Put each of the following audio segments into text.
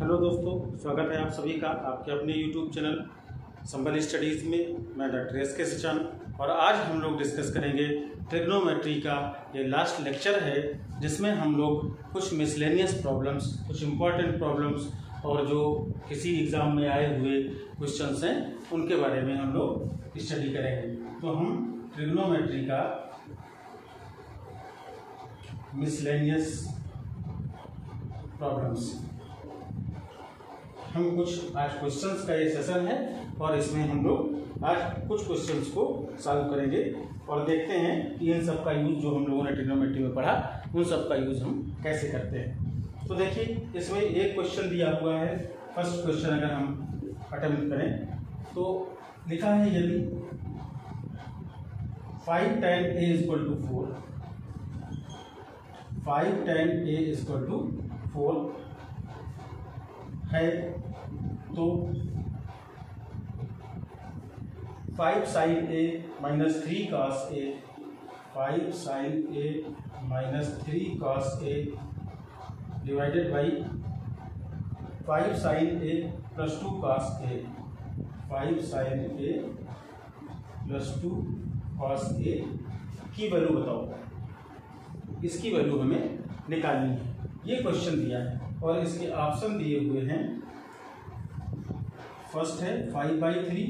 Hello दोस्तों, स्वागत है आप सभी का आपके अपने यूट्यूब चैनल संबल स्टडीज़ में। मैं डॉक्टर एस.के. सचान और आज हम लोग डिस्कस करेंगे ट्रिग्नोमेट्री का ये लास्ट लेक्चर है, जिसमें हम लोग कुछ मिसलेनियस प्रॉब्लम्स, कुछ इम्पॉर्टेंट प्रॉब्लम्स और जो किसी एग्ज़ाम में आए हुए क्वेश्चंस हैं उनके बारे में हम लोग स्टडी करेंगे। तो हम ट्रिग्नोमेट्री का मिसलेनियस प्रॉब्लम्स, हम कुछ आज क्वेश्चंस का ये सेशन है और इसमें हम लोग आज कुछ क्वेश्चंस को सॉल्व करेंगे और देखते हैं कि इन सब का यूज़ जो हम लोगों ने ट्रिग्नोमेट्री में पढ़ा उन सब का यूज़ हम कैसे करते हैं। तो देखिए, इसमें एक क्वेश्चन दिया हुआ है। फर्स्ट क्वेश्चन अगर हम अटेम्प्ट करें तो लिखा है यदि 5 tan a equal to 4, 5 tan a equal to 4 है तो 5 sin a minus 3 cos a, 5 sin a minus 3 cos a divided by 5 sin a plus 2 cos a, 5 sin a plus 2 cos a की value बताओ। इसकी value हमें निकालनी है। ये question दिया है और इसके ऑप्शन दिए हुए हैं। फर्स्ट है 5/3,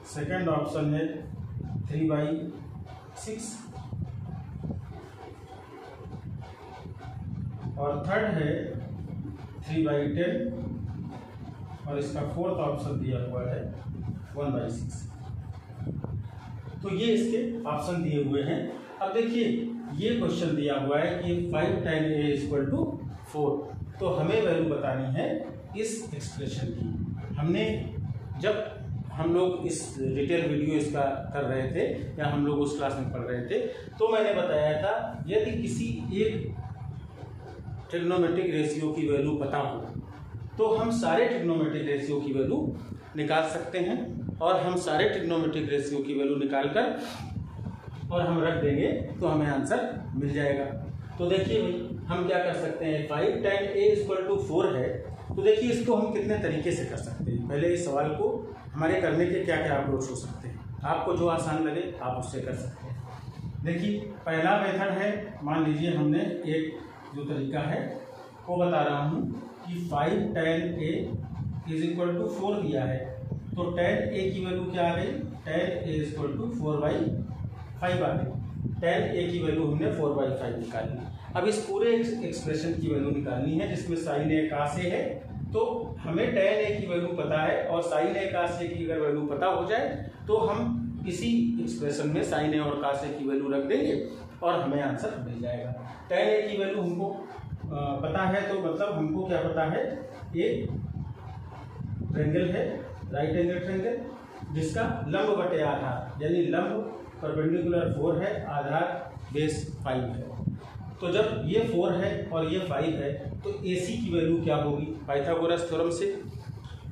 सेकंड ऑप्शन है 3/6 और थर्ड है 3/10 और इसका फोर्थ ऑप्शन दिया हुआ है 1/6। तो ये इसके ऑप्शन दिए हुए हैं। अब देखिए, ये क्वेश्चन दिया हुआ है कि 5 tan a इक्वल टू 4, तो हमें वैल्यू बतानी है इस एक्सप्रेशन की। हमने जब हम लोग इस डिटेल वीडियो इसका कर रहे थे या हम लोग उस क्लास में पढ़ रहे थे तो मैंने बताया था यदि किसी एक ट्रिग्नोमेट्रिक रेशियो की वैल्यू पता हो तो हम सारे ट्रिग्नोमेट्रिक रेशियो की वैल्यू निकाल सकते हैं और हम सारे ट्रिग्नोमेट्रिक रेशियो की वैल्यू निकाल कर और हम रख देंगे तो हमें आंसर मिल जाएगा। तो देखिए भाई, हम क्या कर सकते हैं, 5 tan a इक्वल टू 4 है तो देखिए इसको हम कितने तरीके से कर सकते हैं। पहले इस सवाल को हमारे करने के क्या क्या अप्रोच हो सकते हैं, आपको जो आसान लगे आप उससे कर सकते हैं। देखिए, पहला मेथड है, मान लीजिए हमने एक जो तरीका है वो बता रहा हूँ कि 5 tan a is equal to 4 दिया है तो tan a की वैल्यू क्या आ गई, tan a इक्वल टू 4/5 आ गई। tan a की वैल्यू हमने 4/5 निकाली। अब इस पूरे एक्सप्रेशन की वैल्यू निकालनी है जिसमें sin a cos a है, तो हमें tan a की वैल्यू पता है और sin a cos a की अगर वैल्यू पता हो जाए तो हम इसी एक्सप्रेशन में sin a और cos a की वैल्यू रख देंगे और हमें आंसर मिल जाएगा। tan a की वैल्यू हमको पता है तो मतलब हमको क्या पता है, एक ट्रायंगल है, राइट एंगल ट्रायंगल, जिसका लंब बटे आधार यानी लंब परपेंडिकुलर 4 है, आधार बेस 5 है। तो जब ये 4 है और ये 5 है तो AC की वैल्यू क्या होगी, पाइथागोरस थ्योरम से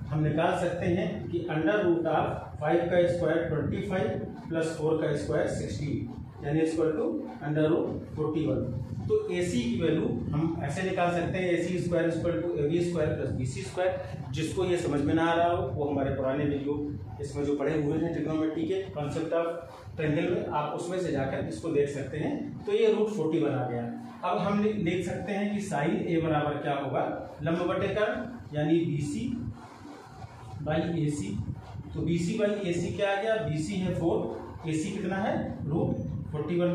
हम निकाल सकते हैं कि अंडर रूट ऑफ 5 का स्क्वायर 25 प्लस 4 का स्क्वायर 16 यानी इक्वल टू अंडर रूट 41। तो AC की वैल्यू हम ऐसे निकाल सकते हैं, AC square equal to AB square plus BC square. जिसको ये समझ में ना आ रहा हो वो हमारे पुराने वीडियो इसमें जो पढ़े हुए हैं ट्रिग्नोमेट्री के कॉन्सेप्ट ऑफ ट्रायंगल में, आप उसमें से जाकर इसको देख सकते हैं। तो ये रूट 41 आ गया। अब हम लिख सकते हैं कि sin a बराबर क्या होगा, लंब बटे कर्ण यानी BC बाई AC। तो BC बाई AC क्या आ गया, BC है 4, AC कितना है रूट 41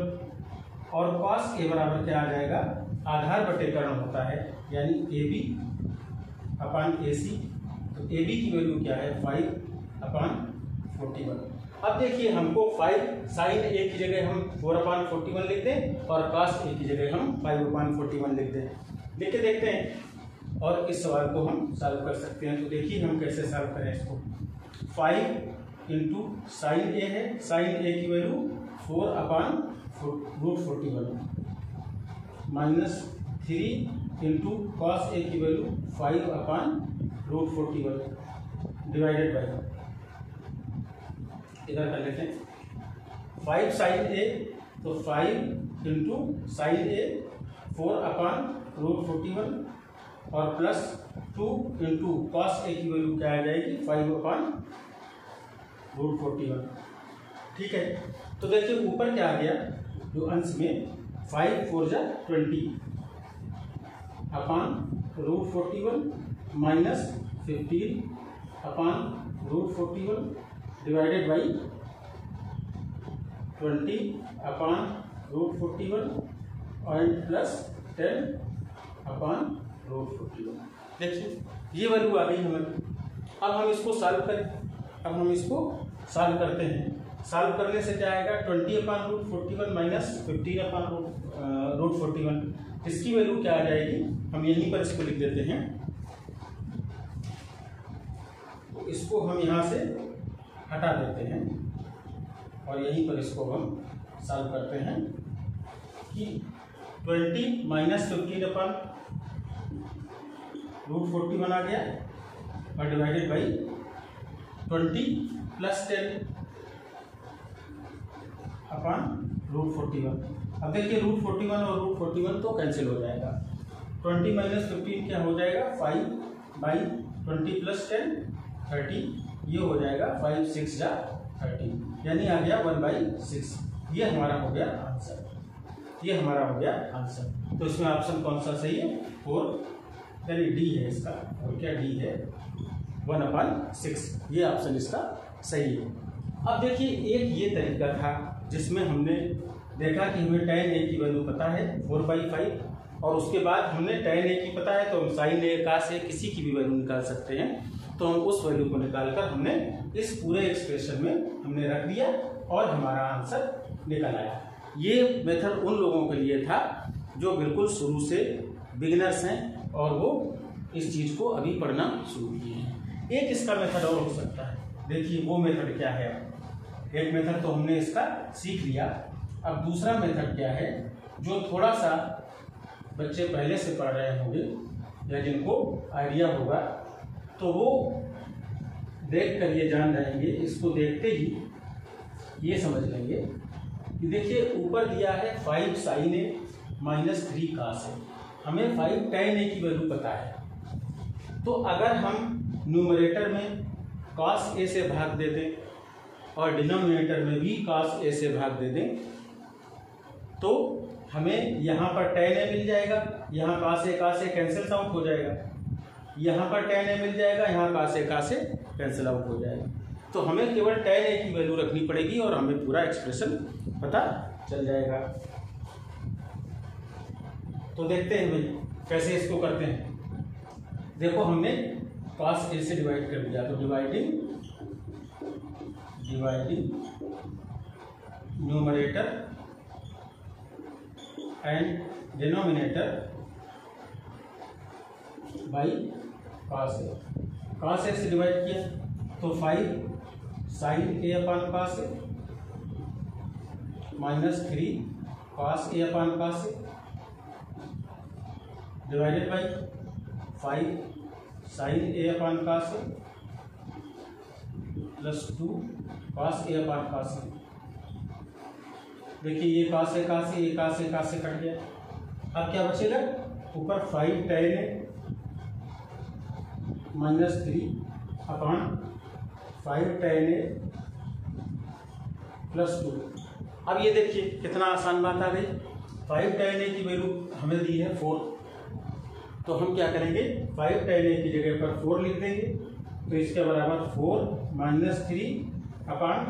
और cos a बराबर क्या आ जाएगा, आधार बटे कर्ण होता है यानी AB अपान AC। तो AB की वैल्यू क्या है 5/41। अब देखिए, हमको 5 sin a की जगह हम 4/41 लिख दें और cos a की जगह हम 5/41 लिख दें। लिख के देखते हैं और इस सवाल को हम सॉल्व कर सकते हैं। तो देखिए हम कैसे सॉल्व करें इसको। 5 इंटू साइन ए है, साइन ए की value 4/√41 minus 3 into cos A की वैल्यू 5/√41 डिवाइडेड बाई, इधर कर लेते हैं 5 साइन ए, तो 5 इंटू साइन ए 4/√41 और प्लस 2 इंटू कॉस ए की वैल्यू क्या आ जाएगी 5/√41। ठीक है, तो देखिए ऊपर क्या आ गया, जो अंश में 5 4 जा 20 /√41 माइनस 15/√41 डिवाइडेड बाई 20/√41 और प्लस 10/√41। देखिए ये वैल्यू आ गई हमें। अब हम इसको सॉल्व करें। अब हम इसको सॉल्व करते हैं। सॉल्व करने से क्या आएगा 20/√41 माइनस 15/√41। इसकी वैल्यू क्या आ जाएगी, हम यहीं पर इसको लिख देते हैं। तो इसको हम यहाँ से हटा देते हैं और यहीं पर इसको हम सॉल्व करते हैं कि 20 माइनस 15/√41 आ गया और डिवाइडेड बाई 20 प्लस 10/√41। अब देखिए √41 और √41 तो कैंसिल हो जाएगा। 20 माइनस 15 क्या हो जाएगा 5/20 प्लस 10 30, ये हो जाएगा 5 6 जा 30, यानी आ गया 1/6। ये हमारा हो गया आंसर। ये हमारा हो गया आंसर। तो इसमें ऑप्शन कौन सा सही है 4, यानी डी है इसका। और क्या डी है 1/6, ये ऑप्शन इसका सही है। अब देखिए एक ये तरीका था जिसमें हमने देखा कि हमें tan a की वैल्यू पता है 4/5 और उसके बाद हमने tan a की पता है तो हम sin a का से किसी की भी वैल्यू निकाल सकते हैं। तो हम उस वैल्यू को निकालकर हमने इस पूरे एक्सप्रेशन में हमने रख दिया और हमारा आंसर निकल आया। ये मेथड उन लोगों के लिए था जो बिल्कुल शुरू से बिगिनर्स हैं और वो इस चीज़ को अभी पढ़ना शुरू किए हैं। एक इसका मेथड और हो सकता है। देखिए वो मेथड क्या है। एक मेथड तो हमने इसका सीख लिया। अब दूसरा मेथड क्या है जो थोड़ा सा बच्चे पहले से पढ़ रहे होंगे या जिनको आइडिया होगा तो वो देख कर ये जान जाएंगे। इसको देखते ही ये समझ लेंगे कि देखिए ऊपर दिया है 5 sin a minus 3 cos a। हमें 5 tan a की वैल्यू पता है। तो अगर हम न्यूमरेटर में cos a से भाग दे दें और डिनोमिनेटर में भी cos a से भाग दे दें तो हमें यहाँ पर tan a मिल जाएगा, यहाँ cos a कैंसिल आउट हो जाएगा, यहाँ पर tan a मिल जाएगा, यहाँ cos a कैंसिल आउट हो जाएगा। तो हमें केवल tan a की वैल्यू रखनी पड़ेगी और हमें पूरा एक्सप्रेशन पता चल जाएगा। तो देखते हैं भाई कैसे इसको करते हैं। देखो हमने cos a से डिवाइड कर दिया तो dividing numerator and denominator by cos a। cos a से डिवाइड किया तो 5 sin a/cos a minus 3 cos a/cos a divided by 5 sin a/cos a plus 2 cos a/cos a। देखिए ये cos a कट गया। अब क्या बचेगा ऊपर 5 tan a minus 3/5 tan a plus 2। अब ये देखिए कितना आसान बात आ गई। 5 tan a की वैल्यू हमें दी है 4, तो हम क्या करेंगे 5 tan a की जगह पर 4 लिख देंगे। तो इसके बराबर 4 माइनस 3/5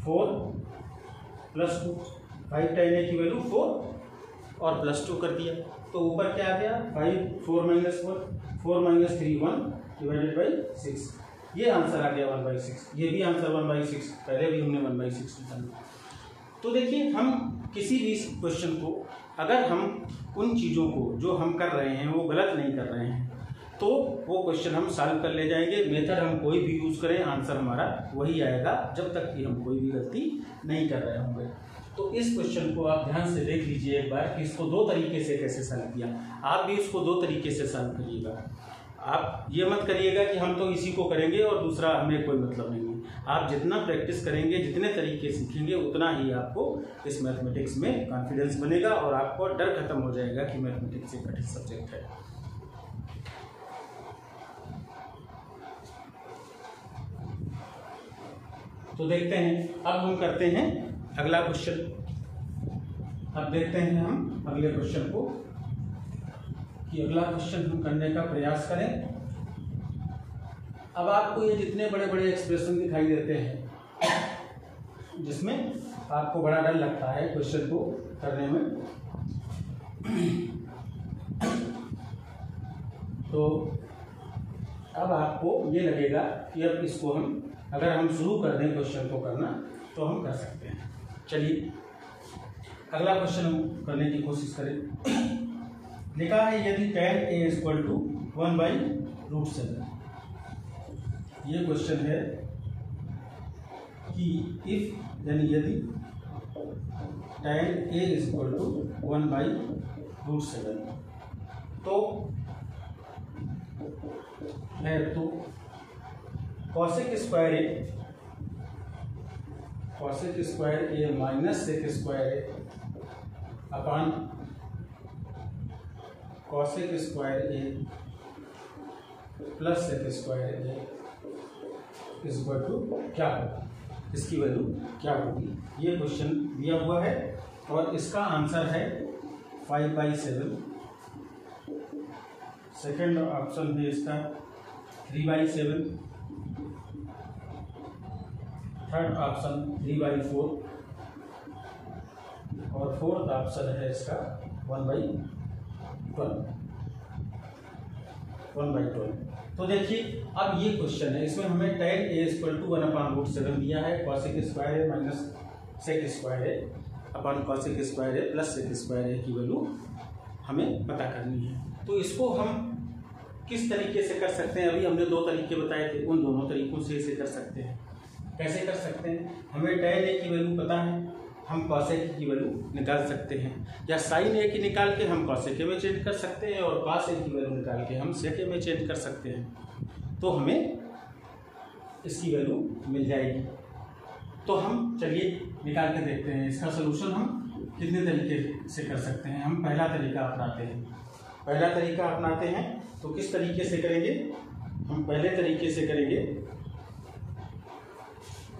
4 प्लस 2। 5 tan a की वैल्यू 4 और प्लस 2 कर दिया तो ऊपर क्या आ गया 4 माइनस 3 1 डिवाइडेड बाई 6। ये आंसर आ गया 1/6। ये भी आंसर 1/6, पहले भी हमने 1/6 निकाला। तो देखिए हम किसी भी क्वेश्चन को अगर हम उन चीज़ों को जो हम कर रहे हैं वो गलत नहीं कर रहे हैं तो वो क्वेश्चन हम सॉल्व कर ले जाएंगे। मेथड हम कोई भी यूज़ करें आंसर हमारा वही आएगा जब तक कि हम कोई भी गलती नहीं कर रहे होंगे। तो इस क्वेश्चन को आप ध्यान से देख लीजिए एक बार कि इसको 2 तरीके से कैसे सॉल्व किया। आप भी इसको 2 तरीके से सॉल्व करिएगा। आप ये मत करिएगा कि हम तो इसी को करेंगे और दूसरा हमें कोई मतलब नहीं है। आप जितना प्रैक्टिस करेंगे, जितने तरीके सीखेंगे, उतना ही आपको इस मैथमेटिक्स में कॉन्फिडेंस बनेगा और आपको डर खत्म हो जाएगा कि मैथमेटिक्स एक कठिन सब्जेक्ट है। तो देखते हैं, अब हम करते हैं अगला क्वेश्चन। अब देखते हैं हम अगले क्वेश्चन को, कि अगला क्वेश्चन हम करने का प्रयास करें। अब आपको ये जितने बड़े बड़े एक्सप्रेशन दिखाई देते हैं जिसमें आपको बड़ा डर लगता है क्वेश्चन को करने में, तो अब आपको ये लगेगा कि अब इसको हम, अगर हम शुरू कर दें क्वेश्चन को करना, तो हम कर सकते हैं। चलिए अगला क्वेश्चन हम करने की कोशिश करें। लिखा है यदि tan a इक्वल टू 1/√7। ये क्वेश्चन है कि इफ, यानी यदि tan a इक्वल टू 1/√7 तो है, तो cosec square a minus sec square a upon cosec square a plus sec square a equal to क्या होगा, इसकी वैल्यू क्या होगी। ये क्वेश्चन दिया हुआ है और इसका आंसर है 5/7। सेकेंड ऑप्शन है इसका 3/7। थर्ड ऑप्शन 3/4 और फोर्थ ऑप्शन है इसका 1/12। तो देखिए अब ये क्वेश्चन है, इसमें हमें tan a इक्वल टू 1/√7 दिया है, cosec स्क्वायर है माइनस sec स्क्वायर है अपॉन cosec स्क्वायर है प्लस sec स्क्वायर है की वैल्यू हमें पता करनी है। तो इसको हम किस तरीके से कर सकते हैं, अभी हमने दो तरीके बताए थे, उन दोनों तरीकों से इसे कर सकते हैं। कैसे कर सकते हैं, हमें tan a की वैल्यू पता है, हम cosec की वैल्यू निकाल सकते हैं, या sin a की निकाल के हम cosec में चेंज कर सकते हैं और cos a की वैल्यू निकाल के हम sec में चेंज कर सकते हैं। तो हमें इसकी वैल्यू मिल जाएगी। तो हम चलिए निकाल के देखते हैं इसका सलूशन हम कितने तरीके से कर सकते हैं। हम पहला तरीका अपनाते हैं। तो किस तरीके से करेंगे, हम पहले तरीके से करेंगे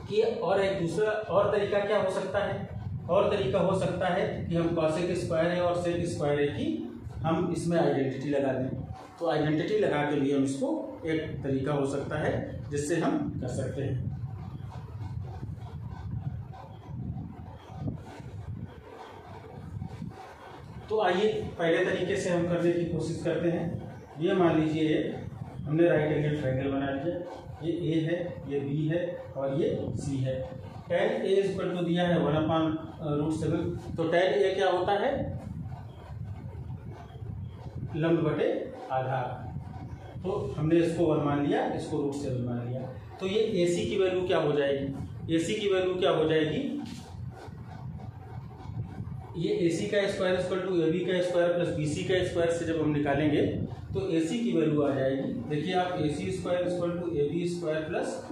कि, और एक दूसरा और तरीका क्या हो सकता है, और तरीका हो सकता है कि हम cosec स्क्वायर है और sec स्क्वायर है की हम इसमें आइडेंटिटी लगा दें। तो आइडेंटिटी लगा के लिए हम इसको, एक तरीका हो सकता है जिससे हम कर सकते हैं। तो आइए पहले तरीके से हम करने की कोशिश करते हैं। ये मान लीजिए हमने राइट एंगल ट्रायंगल बना लिया, ये A है, ये B है और ये C है। tan a इक्वल टू दिया है 1/√7। तो tan a क्या होता है, लंब बटे आधार। तो हमने इसको 1 मान लिया, इसको √7 मान लिया। तो ये AC की वैल्यू क्या हो जाएगी, AC की वैल्यू क्या हो जाएगी, ये AC का स्क्वायर इक्वल टू AB का स्क्वायर प्लस BC का स्क्वायर से जब हम निकालेंगे तो AC की वैल्यू आ जाएगी। देखिए आप AC square equal to AB square plus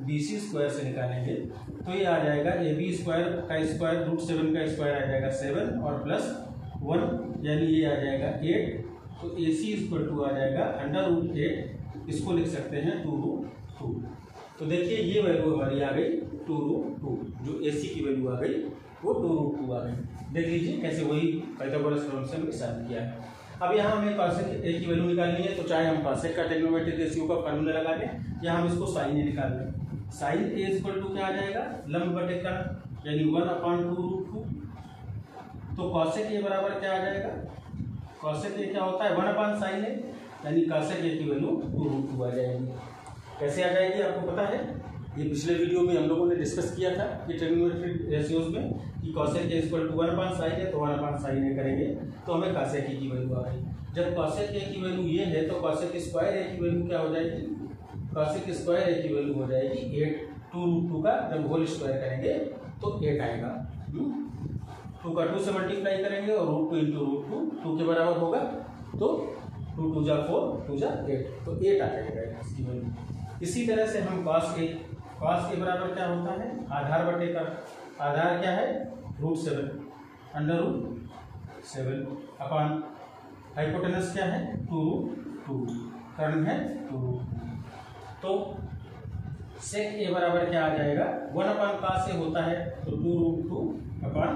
BC square से निकालेंगे तो ये आ जाएगा AB स्क्वायर का स्क्वायर √7 का स्क्वायर आ जाएगा 7 और प्लस 1 यानी ये आ जाएगा 8। तो AC इक्वल टू आ जाएगा √8, इसको लिख सकते हैं 2√2। तो देखिए ये वैल्यू हमारी आ गई 2√2, जो AC की वैल्यू आ गई वो 2√2 आ गई। देख लीजिए कैसे वही पाइथागोरस थ्योरम के साथ किया है। अब यहाँ हमें cosec a की वैल्यू निकालनी है, तो चाहे हम cosec का ट्रिग्नोमेट्रिक रेशियो का फार्मूला लगा लें या हम इसको sin a निकाल लें। sin a इक्वल टू क्या आ जाएगा, लंब बटे कर्ण यानी 1/2√2। तो cosec a बराबर क्या आ जाएगा, cosec a क्या होता है 1/sin a, यानी cosec a की वैल्यू 2√2 आ जाएगी। कैसे आ जाएगी आपको पता है, ये पिछले वीडियो में हम लोगों ने डिस्कस किया था कि ट्रिग्नोमेट्रिक रेशियोज में कि cosec a equal to 1/sin a, तो 1/sin a करेंगे तो हमें cosec a की वैल्यू आ गई। जब cosec a की वैल्यू ये है तो cosec स्क्वायर a की वैल्यू क्या हो जाएगी, cosec स्क्वायर a की वैल्यू हो जाएगी 8। 2√2 का जब होल स्क्वायर करेंगे तो 8 आएगा। 2 का 2 से मल्टीप्लाई करेंगे और √2 इंटू √2 2 के बराबर होगा, तो 2 2 जा 4 2 जा 8, तो 8 आ जाएगा इसकी वैल्यू। इसी तरह से हम cos a कॉस ए बराबर क्या होता है, आधार बटे का आधार क्या है √7 √7 अपॉन हाइपोटेनस क्या है 2√2 कर्ण है 2√2। तो सेक ए बराबर क्या आ जाएगा 1/cos ए होता है तो 2√2 अपॉन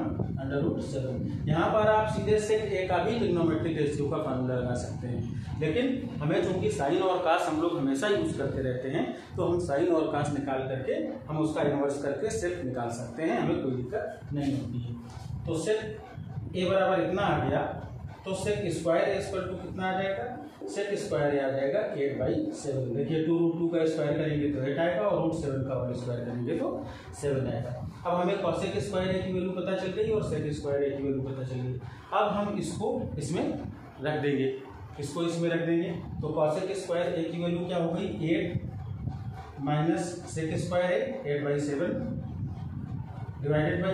√7। यहाँ पर आप सीधे सेक ए का भी ट्रिग्नोमेट्रिक रेशियो का फार्मूला लगा सकते हैं, लेकिन हमें चूंकि साइन और कास हम लोग हमेशा यूज करते रहते हैं तो हम साइन और कास निकाल करके हम उसका इन्वर्स करके सेक निकाल सकते हैं, हमें कोई दिक्कत नहीं होती है। तो सेक ए बराबर इतना आ गया, तो sec square A equal to कितना आ जाएगा, सेक स्क्वायर आ जाएगा 8/7। देखिए 2√2 का स्क्वायर करेंगे तो 8 आएगा और √7 का होल स्क्वायर करेंगे तो 7 आएगा। अब हमें कॉसेक स्क्वायर ए की वैल्यू पता चल गई और सेक स्क्वायर ए की वैल्यू पता चल गई। अब हम इसको इसमें रख देंगे, इसको इसमें रख देंगे तो कॉसेक स्क्वायर ए की वैल्यू क्या हो गई 8 minus sec square A 8/7 divided by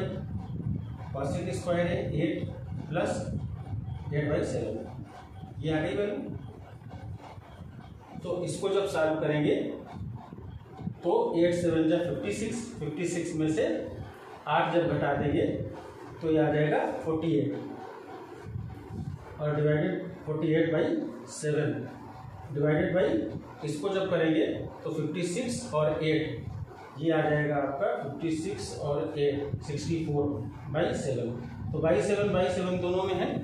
cosec square A 8 plus 8/7, ये आ गई वैल्यू। तो इसको जब सॉल्व करेंगे तो 8 7 जा 56, 56 में से 8 जब घटा देंगे तो ये आ जाएगा 48 और डिवाइडेड 48/7 डिवाइडेड बाई इसको जब करेंगे तो 56 और 8 ये आ जाएगा आपका 56 और 8 64/7। तो 7/7 दोनों में है,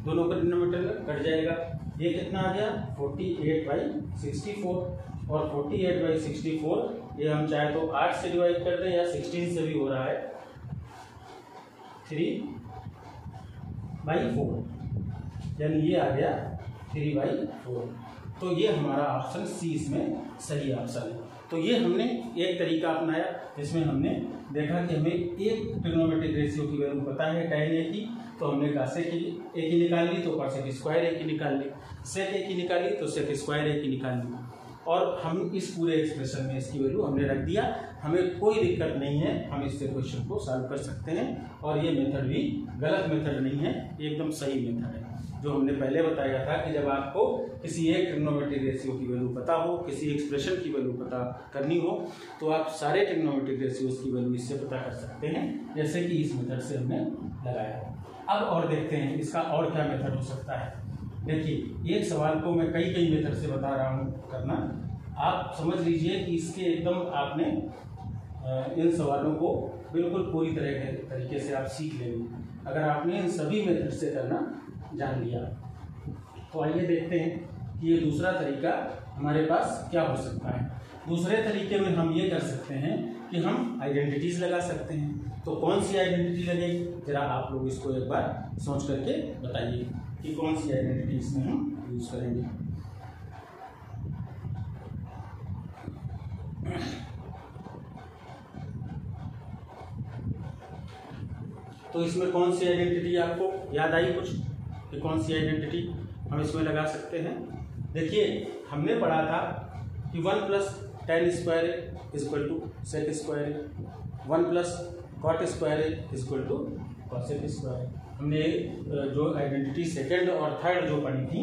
दोनों का डिनोमिनेटर में कट जाएगा। ये कितना आ गया 48/64 और 48/64 ये हम चाहे तो 8 से डिवाइड कर दें या 16 से भी हो रहा है 3/4, यानी ये आ गया 3/4। तो ये हमारा ऑप्शन सी इसमें सही ऑप्शन है। तो ये हमने एक तरीका अपनाया जिसमें हमने देखा कि हमें एक ट्रिग्नोमेट्रिक रेशियो की वैल्यू पता है tan ए की, तो हमने कासेक ए की निकाल ली तो कॉसेक स्क्वायर ए की निकाल ली, सेक ए की निकाली तो सेक स्क्वायर ए की निकाल ली, और हम इस पूरे एक्सप्रेशन में इसकी वैल्यू हमने रख दिया। हमें कोई दिक्कत नहीं है, हम इससे क्वेश्चन को सॉल्व कर सकते हैं और ये मेथड भी गलत मेथड नहीं है, एकदम सही मेथड है। जो हमने पहले बताया था कि जब आपको किसी एक ट्रिग्नोमेट्रिक रेशियो की वैल्यू पता हो, किसी एक्सप्रेशन की वैल्यू पता करनी हो, तो आप सारे ट्रिग्नोमेट्रिक रेशियोज की वैल्यू इससे पता कर सकते हैं, जैसे कि इस मेथड से हमने लगाया। अब और देखते हैं इसका और क्या मेथड हो सकता है। देखिए एक सवाल को मैं कई मेथड से बता रहा हूँ करना, आप समझ लीजिए कि इसके एकदम आपने इन सवालों को बिल्कुल पूरी तरह के तरीके से आप सीख लेंगे अगर आपने इन सभी मेथड से करना जान लिया। तो आइए देखते हैं कि ये दूसरा तरीका हमारे पास क्या हो सकता है। दूसरे तरीके में हम ये कर सकते हैं कि हम आइडेंटिटीज लगा सकते हैं। तो कौन सी आइडेंटिटी लगेगी, जरा आप लोग इसको एक बार सोच करके बताइए कि कौन सी आइडेंटिटी इसमें हम यूज करेंगे। तो इसमें कौन सी आइडेंटिटी आपको याद आई कुछ कि कौन सी आइडेंटिटी हम इसमें लगा सकते हैं। देखिए हमने पढ़ा था कि 1 + tan square equal to sec square, 1 + cot square equal to cosec square. हमने जो आइडेंटिटी सेकंड और थर्ड जो पढ़ी थी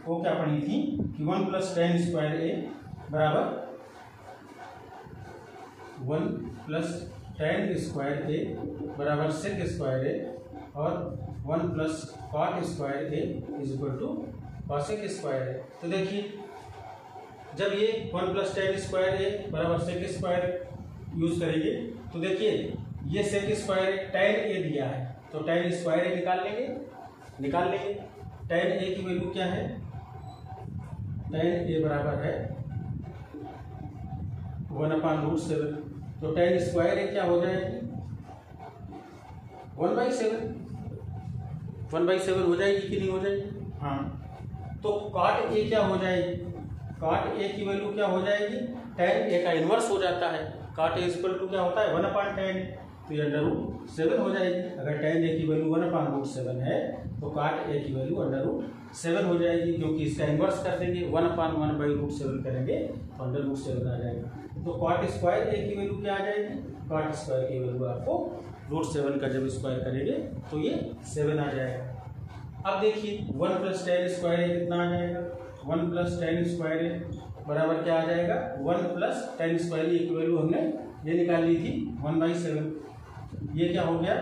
वो क्या पढ़ी थी कि 1 + tan स्क्वायर ए बराबर 1 + tan स्क्वायर ए बराबर सेक स्क्वायर ए और 1 + cot square A equal to cosec square a. तो देखिए जब ये 1 + tan स्क्वायर ए बराबर सेक स्क्वायर यूज करेंगे तो देखिए ये सेक स्क्वायर tan ए दिया है तो tan स्क्वायर ए निकाल लेंगे। tan ए की वैल्यू क्या है, tan ए बराबर है 1/√7। तो tan स्क्वायर ए क्या हो जाएगी 1/7 हो जाएगी कि नहीं हो जाएगी। हाँ तो cot ए क्या हो जाएगी, cot ए की वैल्यू क्या हो जाएगी, tan ए का इन्वर्स हो जाता है। cot ए इक्वल टू क्या होता है 1/tan, तो ये √7 हो जाएगी। अगर tan ए की वैल्यू 1/√7 है तो cot ए की वैल्यू √7 हो जाएगी, क्योंकि इसका इन्वर्स कर देंगे 1/1/√7 करेंगे तो √7 आ जाएगा। तो cot स्क्वायर ए की वैल्यू क्या आ जाएगी, cot स्क्वायर की वैल्यू आपको √7 का जब स्क्वायर करेंगे तो ये 7 आ जाएगा। अब देखिए 1 + tan स्क्वायर ए कितना आ जाएगा, 1 + tan स्क्वायर ए बराबर क्या आ जाएगा 1 + tan स्क्वायर ए की वैल्यू हमने ये निकाल ली थी 1/7, ये क्या हो गया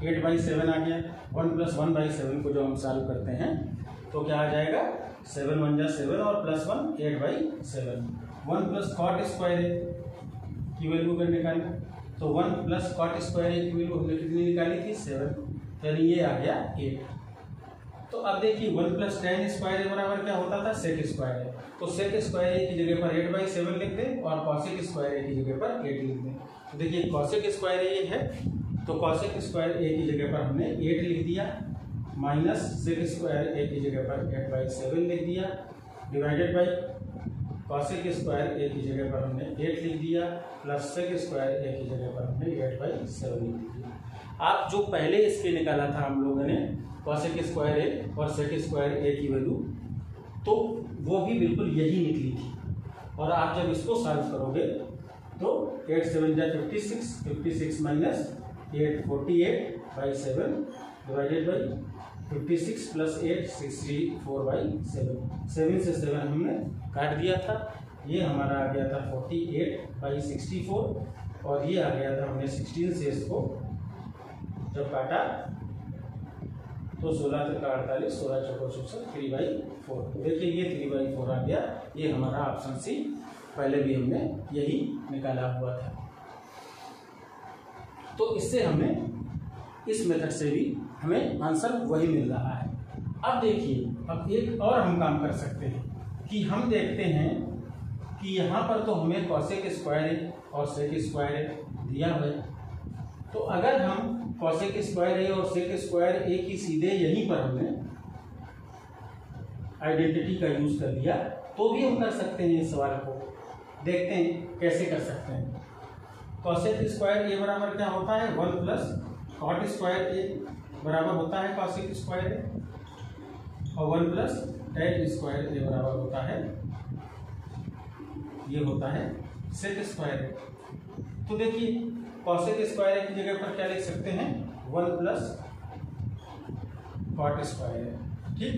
8/7 आ गया। 1 + 1/7 को जो हम सॉल्व करते हैं तो क्या आ जाएगा 7 × 1 = 7 और +1 8/7। 1 + cot स्क्वायर ए की वैल्यू अगर निकाली तो 1 + cot स्क्वायर ए की वैल्यू हमने कितनी निकाली थी 7, यानी ये आ गया 8। तो अब देखिए 1 + tan स्क्वायर ए बराबर क्या होता था sec स्क्वायर ए, तो sec स्क्वायर ए की जगह पर 8/7 लिख दें और cosec स्क्वायर ए की जगह पर 8 लिख दें। तो देखिए cosec स्क्वायर ए है तो cosec स्क्वायर ए की जगह पर हमने 8 लिख दिया, माइनस sec स्क्वायर ए की जगह पर 8/7 लिख दिया, डिवाइडेड बाई cosec स्क्वायर ए की जगह पर हमने 8 लिख दिया, प्लस sec स्क्वायर ए की जगह पर हमने 8/7 लिख दिया। आप जो पहले इसके निकाला था हम लोगों ने cosec स्क्वायर ए और sec स्क्वायर ए की वैल्यू, तो वो भी बिल्कुल यही निकली थी। और आप जब इसको सॉल्व करोगे तो 8 × 7 = 56, 56 माइनस 8 48/7 डिवाइडेड बाई 56 + 8 64/7। 7 से 7 हमने काट दिया था, ये हमारा आ गया था 48/64 और ये आ गया था हमने 16 से इसको जब काटा तो 16 × 48 16 × 4 66 3/4। देखिए ये 3/4 आ गया। ये हमारा ऑप्शन सी, पहले भी हमने यही निकाला हुआ था। तो इससे हमें इस मेथड से भी हमें आंसर वही मिल रहा है। अब देखिए अब एक और हम काम कर सकते हैं कि हम देखते हैं कि यहाँ पर तो हमें cosec स्क्वायर ए और sec स्क्वायर ए दिया हुआ है, तो अगर हम cosec स्क्वायर ए और sec स्क्वायर ए की सीधे यहीं पर हमने आइडेंटिटी का यूज कर लिया तो भी हम कर सकते हैं इस सवाल को। देखते हैं कैसे कर सकते हैं। cosec स्क्वायर ए बराबर क्या होता है 1 + cot स्क्वायर ए बराबर होता है cosec स्क्वायर ए और 1 + tan स्क्वायर ए बराबर होता है, ये होता है sec स्क्वायर ए। तो देखिए cosec स्क्वायर ए की जगह पर क्या लिख सकते हैं 1 + cot स्क्वायर ए, ठीक,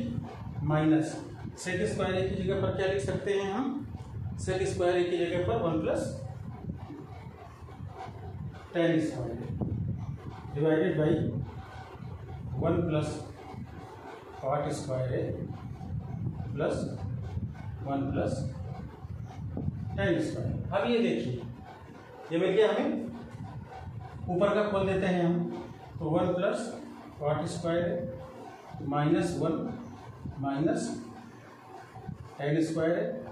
माइनस sec स्क्वायर ए की जगह पर क्या लिख सकते हैं हम sec स्क्वायर ए की जगह पर 1 + tan square A divided by 1 + cot square A plus 1 + tan square. अब ये देखिए ये मिल गया हमें, ऊपर का खोल देते हैं हम तो 1 + cot स्क्वायर ए माइनस 1 माइनस tan स्क्वायर है।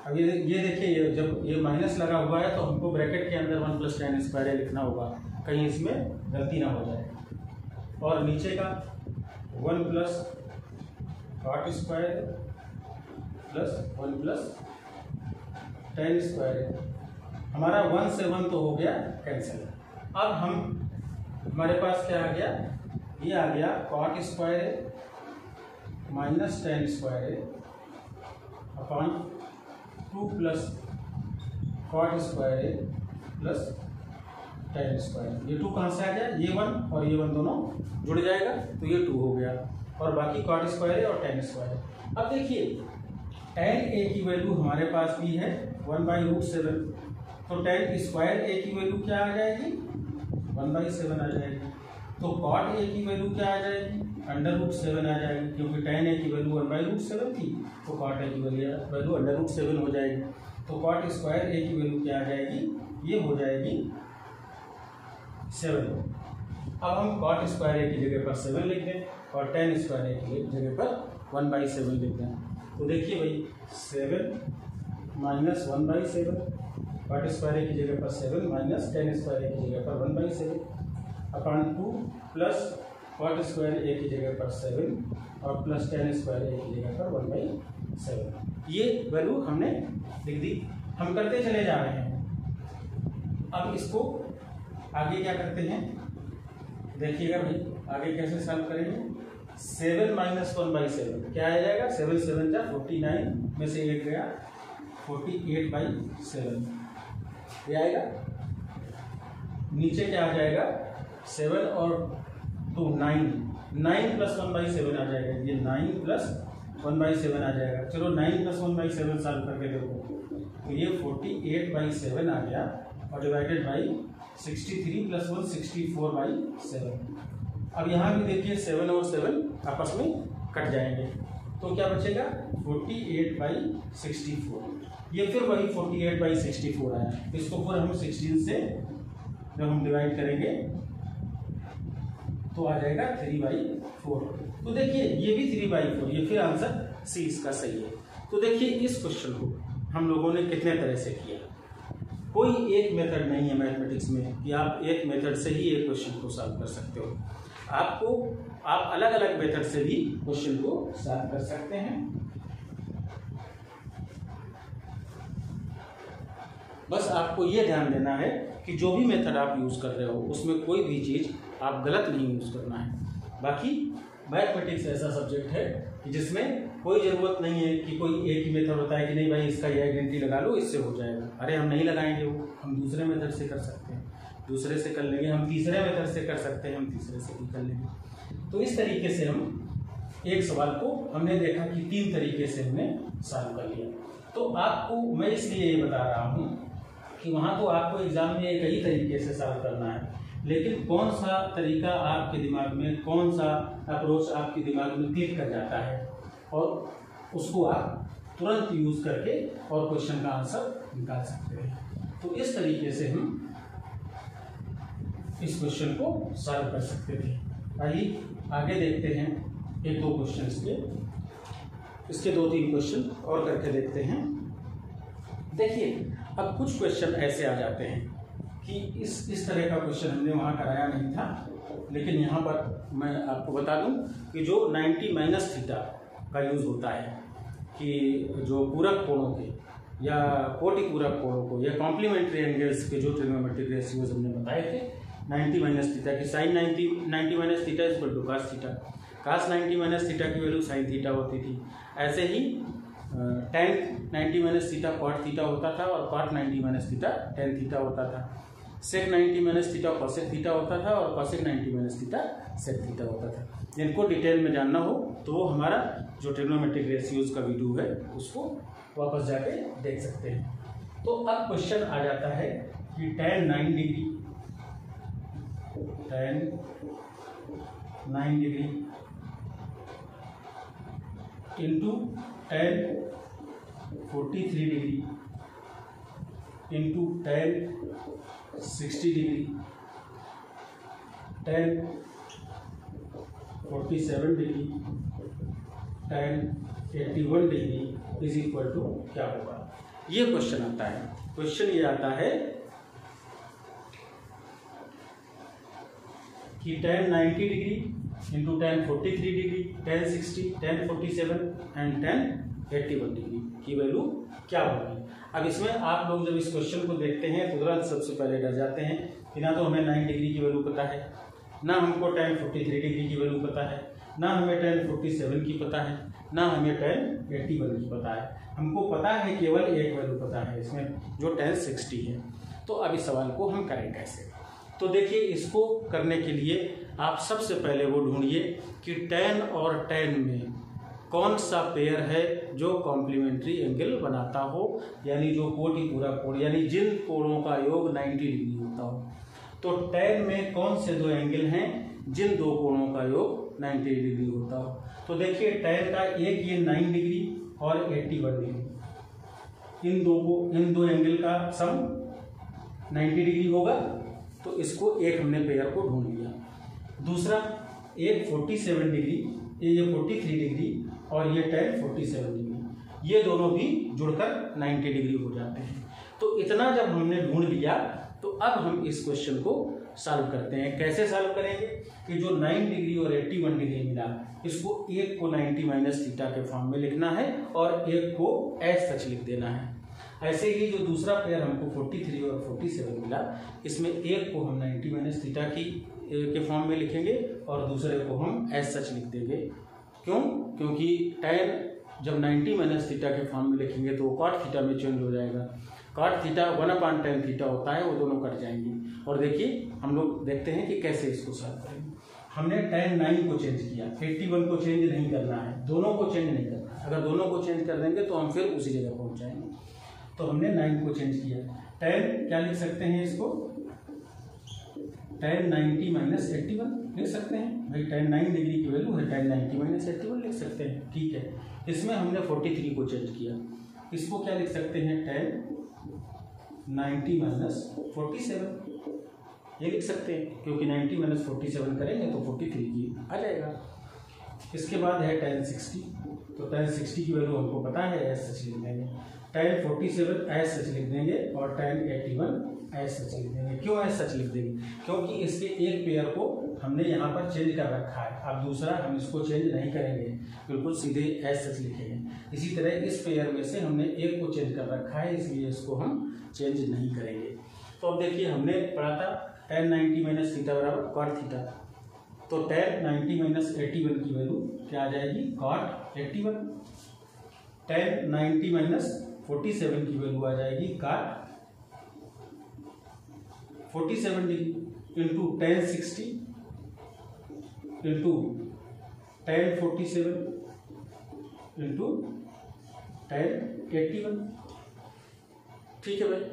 अब ये देखिए ये जब ये माइनस लगा हुआ है तो हमको ब्रैकेट के अंदर 1 + tan स्क्वायर ए लिखना होगा, कहीं इसमें गलती ना हो जाए। और नीचे का 1 + cot square plus 1 + tan square है। हमारा 1 से 1 तो हो गया कैंसिल। अब हमारे पास क्या आ गया, ये आ गया cot स्क्वायर है माइनस tan स्क्वायर है अपॉन 2 + cot स्क्वायर है प्लस tan स्क्वायर। ये 2 कहाँ से आ गया, ये 1 और ये 1 दोनों जुड़ जाएगा तो ये 2 हो गया और बाकी cot स्क्वायर है और tan स्क्वायर है। अब देखिए tan a की वैल्यू हमारे पास भी है 1/√7, तो tan स्क्वायर a की वैल्यू क्या आ जाएगी 1/7 आ जाएगी। तो cot a की वैल्यू क्या आ जाएगी √7 आ जाएगी, क्योंकि tan a की वैल्यू 1/√7 थी तो cot a की वैल्यू √7 हो जाएगी। तो cot स्क्वायर a की वैल्यू क्या आ जाएगी, ये हो जाएगी 7। अब हम cot स्क्वायर a की जगह पर 7 लिख दें और tan स्क्वायर a की जगह पर 1/7 लिख दें। तो देखिए भाई 7 माइनस 1/7, cot स्क्वायर a की जगह पर 7 माइनस tan स्क्वायर a की जगह पर 1/7 upon 2 plus cot square a की जगह पर 7 और प्लस tan स्क्वायर a की जगह पर 1/7। ये वैल्यू हमने लिख दी। हम करते चले जा रहे हैं। अब इसको आगे क्या करते हैं देखिएगा भाई, आगे कैसे सॉल्व करेंगे। 7 माइनस 1/7 क्या आ जाएगा, 7 × 7 = 49 में से 8 गया 48/7 ये आएगा। नीचे क्या आ जाएगा 7 और 2 9 + 1/7 आ जाएगा, ये 9 + 1/7 आ जाएगा। चलो 9 + 1/7 सॉल्व करके देखो तो ये 48/7 आ गया और डिवाइडेड बाई 63 प्लस 1 64/7। अब यहाँ भी देखिए 7 और 7 आपस में कट जाएंगे तो क्या बचेगा 48/64। ये फिर वही 48/64 आया। इसको फिर हम 16 से जब हम डिवाइड करेंगे तो आ जाएगा 3/4। तो देखिए ये भी 3/4, ये फिर आंसर सी इसका सही है। तो देखिए इस क्वेश्चन को हम लोगों ने कितने तरह से किया। कोई एक मेथड नहीं है मैथमेटिक्स में कि आप एक मेथड से ही एक क्वेश्चन को सॉल्व कर सकते हो। आप अलग अलग मेथड से भी क्वेश्चन को सॉल्व कर सकते हैं। बस आपको यह ध्यान देना है कि जो भी मेथड आप यूज कर रहे हो उसमें कोई भी चीज आप गलत नहीं यूज करना है। बाकी मैथमेटिक्स ऐसा सब्जेक्ट है कि जिसमें कोई ज़रूरत नहीं है कि कोई एक ही मेथड होता है कि नहीं भाई इसका ये आइडेंटिटी लगा लो इससे हो जाएगा। अरे हम नहीं लगाएंगे, वो हम दूसरे मेथड से कर सकते हैं, दूसरे से कर लेंगे, हम तीसरे मेथड से कर सकते हैं, हम तीसरे से भी कर लेंगे। तो इस तरीके से हम एक सवाल को हमने देखा कि 3 तरीके से हमने सॉल्व कर लिया। तो आपको मैं इसलिए ये बता रहा हूँ कि वहाँ तो आपको एग्जाम में कई तरीके से सॉल्व करना है, लेकिन कौन सा तरीका आपके दिमाग में, कौन सा अप्रोच आपके दिमाग में क्लिक कर जाता है और उसको आप तुरंत यूज करके और क्वेश्चन का आंसर निकाल सकते हैं। तो इस तरीके से हम इस क्वेश्चन को सॉल्व कर सकते थे। आइए आगे देखते हैं 1-2 क्वेश्चन इसके 2-3 क्वेश्चन और करके देखते हैं। देखिए अब कुछ क्वेश्चन ऐसे आ जाते हैं कि इस तरह का क्वेश्चन हमने वहाँ कराया नहीं था, लेकिन यहाँ पर मैं आपको बता दूं कि जो 90 - थीटा का यूज़ होता है कि जो पूरक कोणों के या कोटि पूरक कोणों को या कॉम्प्लीमेंट्री एंगल्स के जो ट्रिग्नोमेट्रिक रेशियोज हमने बताए थे 90 - थीटा की sine 90 - theta equal to cos theta, cos 90 - theta की वैल्यू साइन थीटा होती थी। ऐसे ही tan 90 - थीटा कॉट थीटा होता था और कॉट 90 - थीटा tan थीटा होता था। सेक 90 - थीटा कॉसेक थीटा होता था और कॉसेक 90 - थीटा सेक थीटा होता था। जिनको डिटेल में जानना हो तो वो हमारा जो ट्रिग्नोमेट्रिक रेशियोज का वीडियो है उसको वापस जाके देख सकते हैं। तो अब क्वेश्चन आ जाता है कि tan 9 degree into tan 43 degree into tan 60 degree tan 47 degree tan 81 degree is equal to क्या होगा। ये क्वेश्चन आता है। क्वेश्चन ये आता है कि tan 90 degree into tan 43 degree tan 60 tan 47 and tan 81 degree की वैल्यू क्या होगी। अब इसमें आप लोग जब इस क्वेश्चन को देखते हैं तो तुरंत सबसे पहले डर जाते हैं कि ना तो हमें 9 डिग्री की वैल्यू पता है, ना हमको tan 43 डिग्री की वैल्यू पता है, ना हमें tan 47 की पता है, ना हमें tan 81 की पता है। हमको पता है केवल एक वैल्यू पता है इसमें जो tan 60 है। तो अब इस सवाल को हम करें कैसे। तो देखिए इसको करने के लिए आप सबसे पहले वो ढूंढिए कि tan और tan में कौन सा पेयर है जो कॉम्प्लीमेंट्री एंगल बनाता हो, यानी जो कोटि पूरक कोण यानी जिन कोणों का योग 90 डिग्री होता हो। तो tan में कौन से 2 एंगल हैं जिन 2 कोणों का योग 90 डिग्री होता हो। तो देखिए tan का एक ये 9 डिग्री और 81 डिग्री, इन दो एंगल का सम 90 डिग्री होगा। तो इसको एक हमने पेयर को ढूंढ लिया। दूसरा एक 47 डिग्री, ये 43 डिग्री और ये tan 47 डिग्री, ये दोनों भी जुड़कर 90 डिग्री हो जाते हैं। तो इतना जब हमने ढूंढ लिया तो अब हम इस क्वेश्चन को सॉल्व करते हैं। कैसे सॉल्व करेंगे कि जो 9 डिग्री और 81 डिग्री मिला इसको एक को 90 - थीटा के फॉर्म में लिखना है और एक को एज सच लिख देना है। ऐसे ही जो दूसरा पेयर हमको 43 और 47 मिला इसमें एक को हम 90 - थीटा के फॉर्म में लिखेंगे और दूसरे को हम एज सच लिख देंगे। क्यों? क्योंकि tan जब 90 - थीटा के फॉर्म में लिखेंगे तो वो कॉट थीटा में चेंज हो जाएगा। कॉट थीटा 1/tan थीटा होता है, वो दोनों कट जाएंगे। और देखिए हम लोग देखते हैं कि कैसे इसको सॉल्व करेंगे। हमने tan 9 को चेंज किया, 81 को चेंज नहीं करना है, दोनों को चेंज नहीं करना है। अगर दोनों को चेंज कर देंगे तो हम फिर उसी जगह पहुंच जाएंगे। तो हमने 9 को चेंज किया। tan क्या लिख सकते हैं इसको, tan 90 माइनस 81 लिख सकते हैं भाई, tan 9 डिग्री की वैल्यू है, tan 90 माइनस 81 लिख सकते हैं। ठीक है, इसमें हमने 43 को चेंज किया, इसको क्या लिख सकते हैं, tan 90 माइनस 47 ये लिख सकते हैं, क्योंकि 90 माइनस 47 करेंगे तो 43 की आ जाएगा। इसके बाद है tan 60, तो tan 60 की वैल्यू हमको पता है, एज सच लिख देंगे। tan 47 एज सच लिख देंगे और tan 81 एज सच लिख देंगे। क्यों एज सच लिख देंगे, क्योंकि इसके एक पेयर को हमने यहाँ पर चेंज कर रखा है, अब दूसरा हम इसको चेंज नहीं करेंगे, बिल्कुल सीधे एज सच लिखेंगे। इसी तरह इस पेयर में से हमने एक को चेंज कर रखा है, इसलिए इसको हम चेंज नहीं करेंगे। तो अब देखिए हमने पढ़ा था tan 90 माइनस थीटा बराबर cot थीटा, तो tan 90 माइनस 81 की वैल्यू क्या आ जाएगी, cot 81। tan 90 माइनस 47 की वैल्यू आ जाएगी cot 47 degree into tan 60 into tan 47 into tan 81। ठीक है भाई,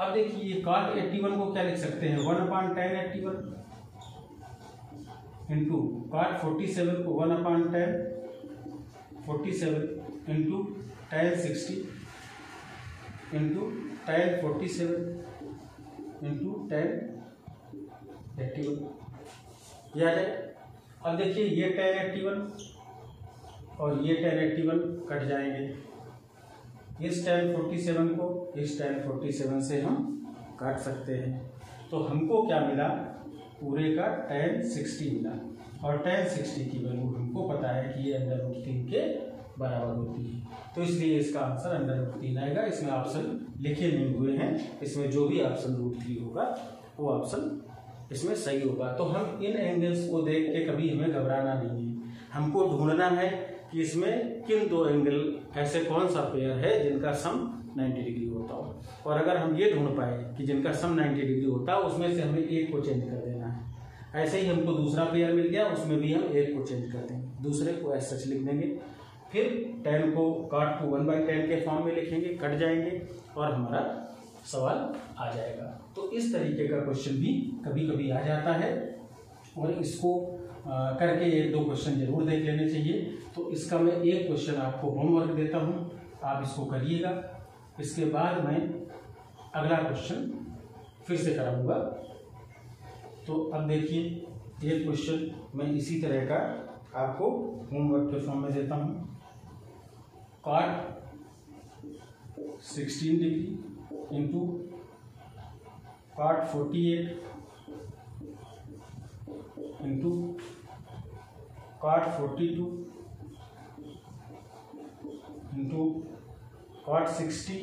अब देखिए cot 81 को क्या लिख सकते हैं, 1/tan 81 इंटू cot 47 को 1/tan 47 into tan 60 into tan 47 into tan 81 ये आ जाए। अब देखिए ये tan 81 और ये tan 81 कट जाएंगे, इस tan 47 को इस tan 47 से हम काट सकते हैं, तो हमको क्या मिला, पूरे का tan 60 मिला, और tan 60 की वैल्यू हमको पता है कि ये √3 के बराबर होती है, तो इसलिए इसका आंसर √3 आएगा। इसमें ऑप्शन लिखे नहीं हुए हैं, इसमें जो भी ऑप्शन √3 होगा वो ऑप्शन इसमें सही होगा। तो हम इन एंगल्स को देख के कभी हमें घबराना नहीं है, हमको ढूंढना है कि इसमें किन दो एंगल, ऐसे कौन सा पेयर है जिनका सम 90 डिग्री होता हो, और अगर हम ये ढूंढ पाए कि जिनका सम 90 डिग्री होता है उसमें से हमें एक को चेंज कर देना है। ऐसे ही हमको दूसरा पेयर मिल गया, उसमें भी हम एक को चेंज कर देंगे, दूसरे को ऐसा सच लिख देंगे, फिर tan को cot को 1/tan के फॉर्म में लिखेंगे, कट जाएंगे और हमारा सवाल आ जाएगा। तो इस तरीके का क्वेश्चन भी कभी कभी आ जाता है, और इसको करके 1-2 क्वेश्चन जरूर देख लेने चाहिए। तो इसका मैं एक क्वेश्चन आपको होमवर्क देता हूँ, आप इसको करिएगा, इसके बाद मैं अगला क्वेश्चन फिर से कराऊंगा। तो अब देखिए एक क्वेश्चन मैं इसी तरह का आपको होमवर्क के फॉर्म में देता हूँ, cot 16 degree into cot 48 into cot 42 into cot 60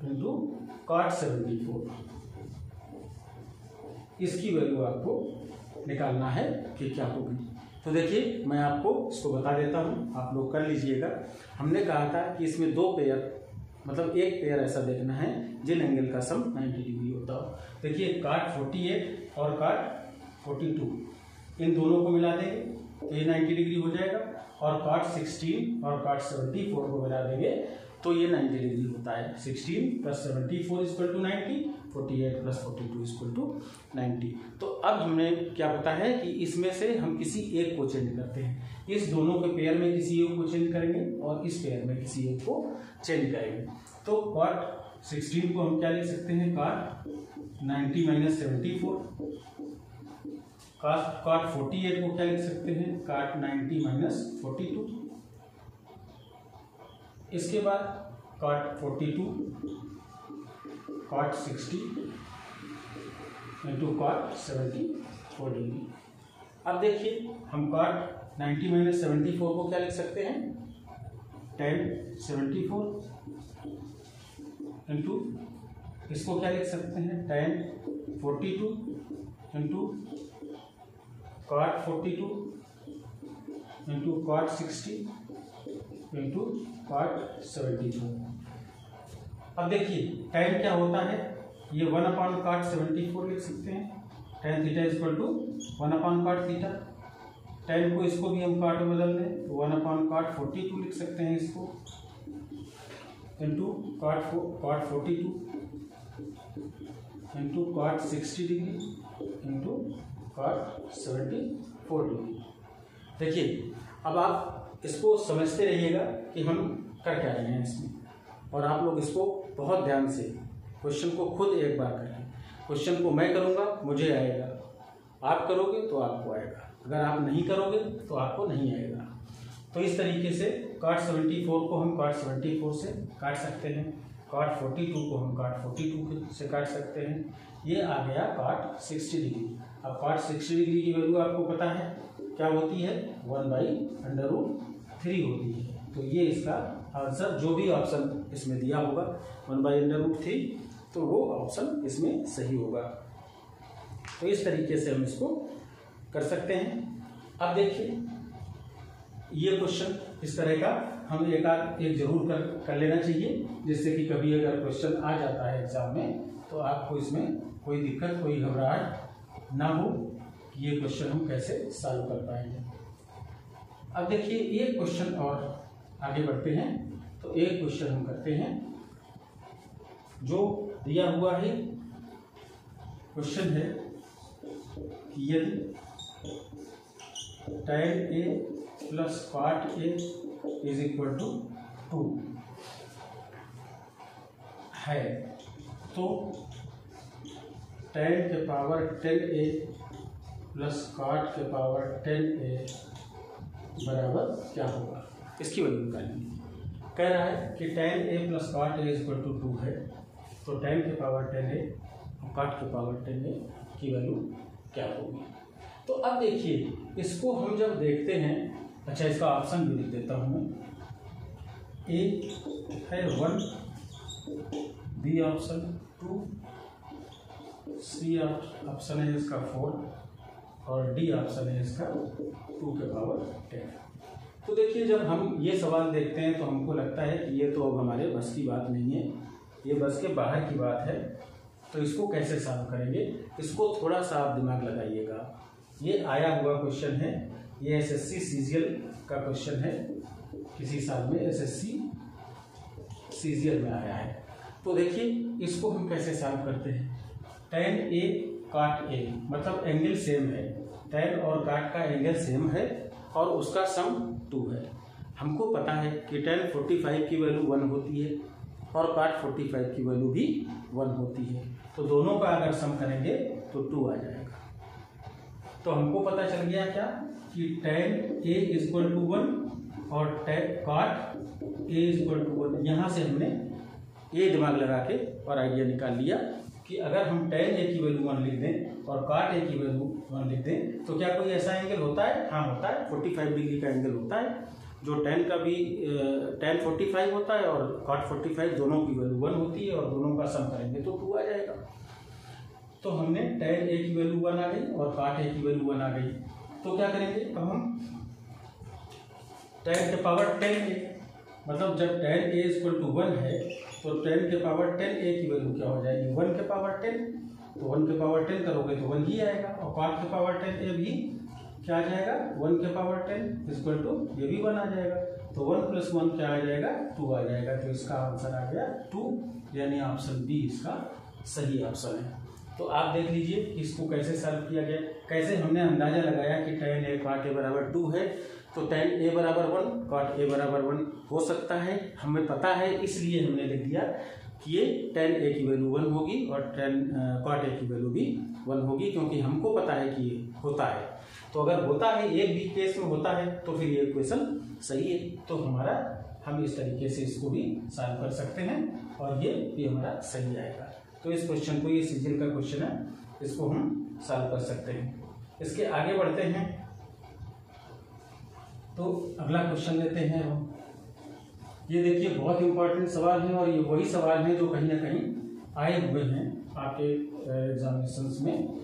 into cot 74। इसकी वैल्यू आपको निकालना है कि क्या होगी। तो देखिए मैं आपको इसको बता देता हूँ, आप लोग कर लीजिएगा। हमने कहा था कि इसमें दो पेयर, मतलब एक पेयर ऐसा देखना है जिन एंगल का सम 90 डिग्री होता हो। देखिए cot 48 और cot 42 इन दोनों को मिला देंगे तो ये 90 डिग्री हो जाएगा, और cot 16 और cot 74 को मिला देंगे तो ये 90 डिग्री होता है। 16 + 74 = 90, 48 + 42 = 90। तो अब हमें क्या पता है कि इसमें से हम किसी एक को चेंज करते हैं, इस दोनों के पेयर में किसी एक को चेंज करेंगे और इस पेयर में किसी एक को चेंज करेंगे। तो cot 16 को हम क्या लिख सकते हैं, cot 90 - 74, cot 48 को क्या लिख सकते हैं, cot 90 - 42। इसके बाद cot 42 cot 60 into cot 74 degree. अब देखिए हम cot 90 - 74 को क्या लिख सकते हैं, tan 74 इंटू इसको क्या लिख सकते हैं, tan 42 into cot 42 into cot 60 into cot 74। अब देखिए tan क्या होता है, ये 1/cot 74 लिख सकते हैं, tan थीटा = 1/cot थीटा। 10 को इसको भी हम काट में बदल दें तो 1/cot42 लिख सकते हैं इसको, into cot 42 into cot 60 degree into cot 74 degree. देखिए अब आप इसको समझते रहिएगा कि हम कर क्या रहे हैं इसमें, और आप लोग इसको बहुत ध्यान से क्वेश्चन को खुद एक बार करें। क्वेश्चन को मैं करूँगा मुझे आएगा, आप करोगे तो आपको आएगा, अगर आप नहीं करोगे तो आपको नहीं आएगा। तो इस तरीके से cot 74 को हम cot 74 से काट सकते हैं, cot 42 को हम cot 42 से काट सकते हैं। ये आ गया cot 60 डिग्री। अब cot 60 डिग्री की वैल्यू आपको पता है क्या होती है, 1/√3 होती है। तो ये इसका आंसर, जो भी ऑप्शन इसमें दिया होगा 1/√3, तो वो ऑप्शन इसमें सही होगा। तो इस तरीके से हम इसको कर सकते हैं। अब देखिए ये क्वेश्चन इस तरह का हम एक जरूर कर लेना चाहिए, जिससे कि कभी अगर क्वेश्चन आ जाता है एग्जाम में तो आपको इसमें कोई दिक्कत, कोई घबराहट ना हो कि ये क्वेश्चन हम कैसे सॉल्व कर पाएंगे। अब देखिए एक क्वेश्चन और आगे बढ़ते हैं। तो एक क्वेश्चन हम करते हैं जो दिया हुआ है। क्वेश्चन है कि यदि tan A plus cot A is equal to 2 है, तो tan के पावर 10A प्लस cot के पावर 10A बराबर क्या होगा, इसकी वैल्यू निकालनी है। कह रहा है कि tan A plus cot A is equal to 2 है, तो tan के पावर 10A और cot के पावर 10A की वैल्यू क्या होगी। तो अब देखिए इसको हम जब देखते हैं, अच्छा इसका ऑप्शन भी लिख देता हूँ मैं। ए है 1, बी ऑप्शन 2, सी ऑप्शन है इसका 4 और डी ऑप्शन है इसका 2 के पावर 10। तो देखिए जब हम ये सवाल देखते हैं तो हमको लगता है कि ये तो अब हमारे बस की बात नहीं है, ये बस के बाहर की बात है। तो इसको कैसे सॉल्व करेंगे, इसको थोड़ा सा आप दिमाग लगाइएगा। ये आया हुआ क्वेश्चन है, ये एसएससी सीजीएल का क्वेश्चन है, किसी साल में एसएससी सीजीएल में आया है। तो देखिए इसको हम कैसे सॉल्व करते हैं। tan A cot A मतलब एंगल सेम है, tan और cot का एंगल सेम है और उसका सम 2 है। हमको पता है कि tan 45 की वैल्यू 1 होती है और cot 45 की वैल्यू भी 1 होती है। तो दोनों का अगर सम करेंगे तो 2 आ जाएगा। तो हमको पता चल गया क्या कि tan A is equal to 1 और cot A is equal to 1। यहाँ से हमने ये दिमाग लगा के और आइडिया निकाल लिया कि अगर हम tan A की वैल्यू 1 लिख दें और cot A की वैल्यू 1 लिख दें तो क्या कोई ऐसा एंगल होता है? हाँ होता है, 45 डिग्री का एंगल होता है, जो tan का भी tan 45 होता है और cot 45, दोनों की वैल्यू 1 होती है और दोनों का सम करेंगे तो 2 आ जाएगा। तो हमने tan A की वैल्यू 1 आ गई और cot A की वैल्यू 1 आ गई। तो क्या करेंगे, अब हम tan के पावर 10A, मतलब जब tan A इक्वल टू 1 है तो tan के पावर 10A की वैल्यू क्या हो जाएगी, 1 के पावर 10। तो 1 के पावर 10 करोगे तो 1 ही आएगा और cot के पावर 10A भी क्या आ जाएगा, 1 के पावर 10 इक्वल टू ये भी 1 आ जाएगा। तो 1 + 1 क्या आ जाएगा, 2 आ जाएगा। तो इसका आंसर आ गया 2, यानी ऑप्शन बी इसका सही ऑप्शन है। तो आप देख लीजिए कि इसको कैसे सॉल्व किया गया, कैसे हमने अंदाजा लगाया कि tan A cot A बराबर 2 है, तो tan A बराबर 1 cot A बराबर 1 हो सकता है, हमें पता है, इसलिए हमने लिख दिया कि ये tan A की वैल्यू 1 होगी और cot A की वैल्यू भी 1 होगी, क्योंकि हमको पता है कि ये होता है। तो अगर होता है, एक भी केस में होता है, तो फिर ये इक्वेशन सही है। तो हम इस तरीके से इसको भी सॉल्व कर सकते हैं और ये भी हमारा सही आएगा। तो इस क्वेश्चन को, ये सीजीएल का क्वेश्चन है, इसको हम सॉल्व कर सकते हैं। इसके आगे बढ़ते हैं तो अगला क्वेश्चन लेते हैं हम। ये देखिए बहुत इंपॉर्टेंट सवाल है और ये वही सवाल है जो कहीं ना कहीं आए हुए हैं आपके एग्जामिनेशंस में,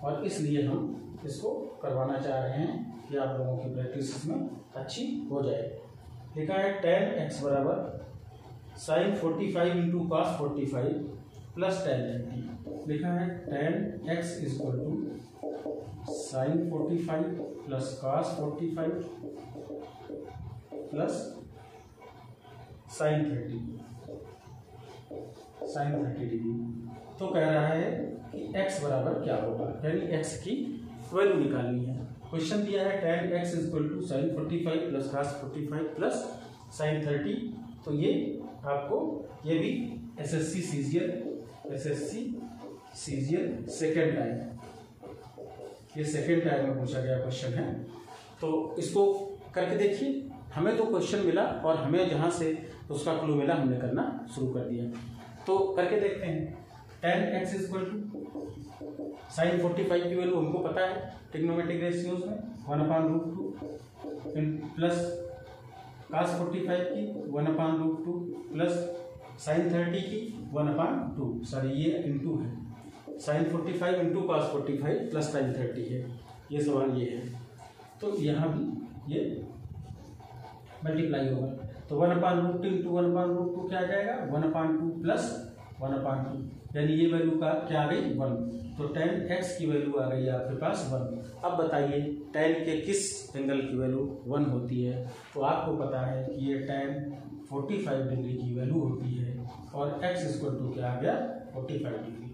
और इसलिए हम इसको करवाना चाह रहे हैं कि आप लोगों की प्रैक्टिस इसमें अच्छी हो जाए। लिखा है tan x बराबर sin 45 into cos 45 plus tan 30 लिखा है tan x equal to sine 45 plus cos 45 plus sine 30 degree. तो कह रहा है कि x बराबर क्या होगा, यानी x की वैल्यू निकालनी है। क्वेश्चन दिया है tan x equal to sine 45 plus cos 45 plus sine 30। तो ये आपको ये भी एसएससी सीजीएल सेकेंड टाइम, ये सेकेंड टाइम में पूछा गया क्वेश्चन है। तो इसको करके देखिए, हमें तो क्वेश्चन मिला और हमें जहाँ से उसका क्लू मिला हमने करना शुरू कर दिया। तो करके देखते हैं। tan x equal to sine 45 की वैल्यू हमको पता है ट्रिग्नोमेट्रिक रेशियोज में 1/√2 प्लस cos 45 की 1/√2 प्लस साइन 30 की 1/2, सॉरी ये इंटू है, sine 45 into cos 45 plus sine 30 है, ये सवाल ये है। तो यहाँ भी ये मल्टीप्लाई होगा, तो 1/√2 इंटू 1/√2 क्या आ जाएगा 1/2 प्लस 1/2, यानी ये वैल्यू का क्या आ गई 1। तो tan x की वैल्यू आ गई आपके पास 1। अब बताइए tan के किस एंगल की वैल्यू 1 होती है। तो आपको पता है कि ये tan 45 डिग्री की वैल्यू होती है और x इक्वल टू क्या आ गया 45 डिग्री।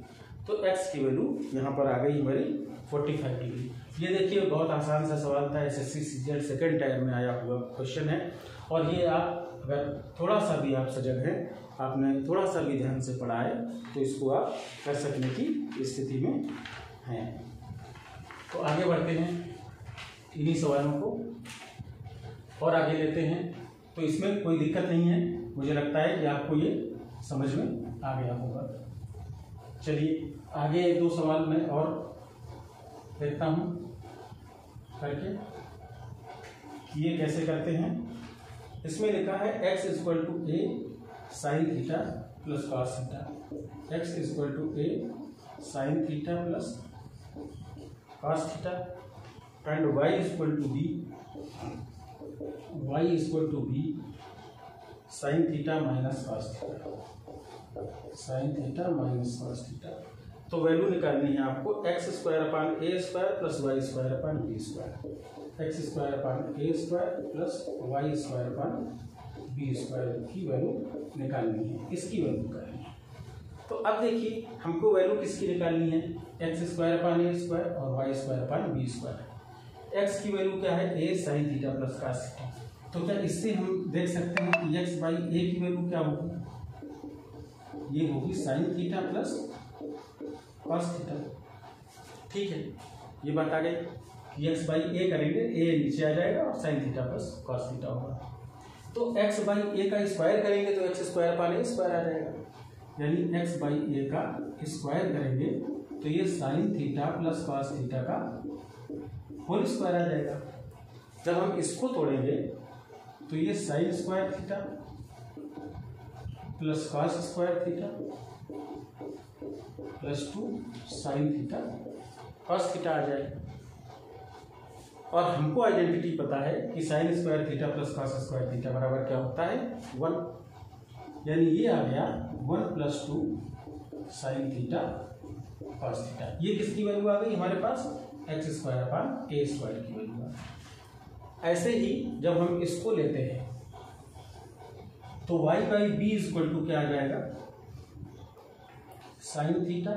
तो x की वैल्यू यहाँ पर आ गई हमारी 45 डिग्री। ये देखिए बहुत आसान सा सवाल था, एसएससी सीजीएल सेकेंड टाइम में आया हुआ क्वेश्चन है। और ये आप अगर थोड़ा सा भी आप सजग हैं, आपने थोड़ा सा भी ध्यान से पढ़ा है, तो इसको आप कर सकने की स्थिति में हैं। तो आगे बढ़ते हैं इन्हीं सवालों को और आगे लेते हैं। तो इसमें कोई दिक्कत नहीं है, मुझे लगता है कि आपको ये समझ में आ गया होगा। चलिए आगे 1-2 सवाल मैं और देखता हूँ करके कि ये कैसे करते हैं। इसमें लिखा है x equal to a sine theta plus cos theta, x equal to a sine theta plus cos theta and y equal to b sine theta minus cos theta, sine theta minus cos theta. तो value निकालनी है आपको x square upon a square plus y square upon b square, x square upon a square plus y square upon b square की value निकालनी है, इसकी value निकालनी है। तो अब देखिए हमको वैल्यू किसकी निकालनी है, x square upon a square और y square upon b square. x की वैल्यू क्या है a sine theta plus cos theta. तो क्या इससे हम देख सकते हैं कि x बाई a की वैल्यू क्या होगी, ये होगी sign theta plus cos theta. ठीक है, ये बात आ गई कि x बाई a करेंगे, a नीचे आ जाएगा और sign theta plus cos theta होगा। तो x बाई a का स्क्वायर करेंगे तो x square upon a square आ जाएगा, यानी x बाई a का स्क्वायर करेंगे तो ये sine theta plus cos theta का होल स्क्वायर आ जाएगा। जब हम इसको तोड़ेंगे तो ये sine square theta plus cos square theta plus 2 sine theta cos theta आ जाएगा। और हमको आइडेंटिटी पता है कि sine square theta plus cos square theta बराबर क्या होता है 1, यानी ये आ गया 1 plus 2 sine theta cos theta. ये किसकी वैल्यू आ गई हमारे पास, x square upon a square की वैल्यू आ गई। ऐसे ही जब हम इसको लेते हैं तो y by B equal to क्या आ जाएगा, sine theta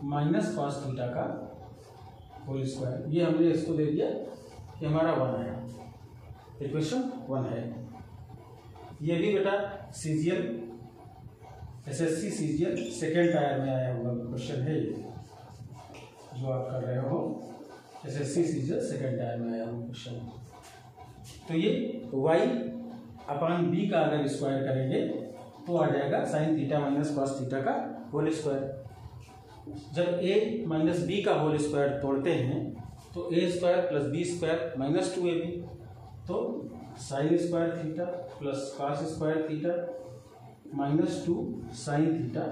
minus cos theta का होल स्क्वायर। ये हमने इसको दे दिया कि हमारा 1 आया, इक्वेशन 1 है। ये भी बेटा CGL SSC CGL second tyre में आया हुआ क्वेश्चन है, ये जो आप कर रहे हो एसएससी सीजीएल सेकेंड टायर में आया हुआ क्वेश्चन। तो ये y अपान बी का अगर स्क्वायर करेंगे तो आ जाएगा sine theta minus cos theta का होल स्क्वायर। जब a माइनस बी का होल स्क्वायर तोड़ते हैं तो a square plus B square minus 2ab, तो sine square theta plus cos square theta minus 2 sine theta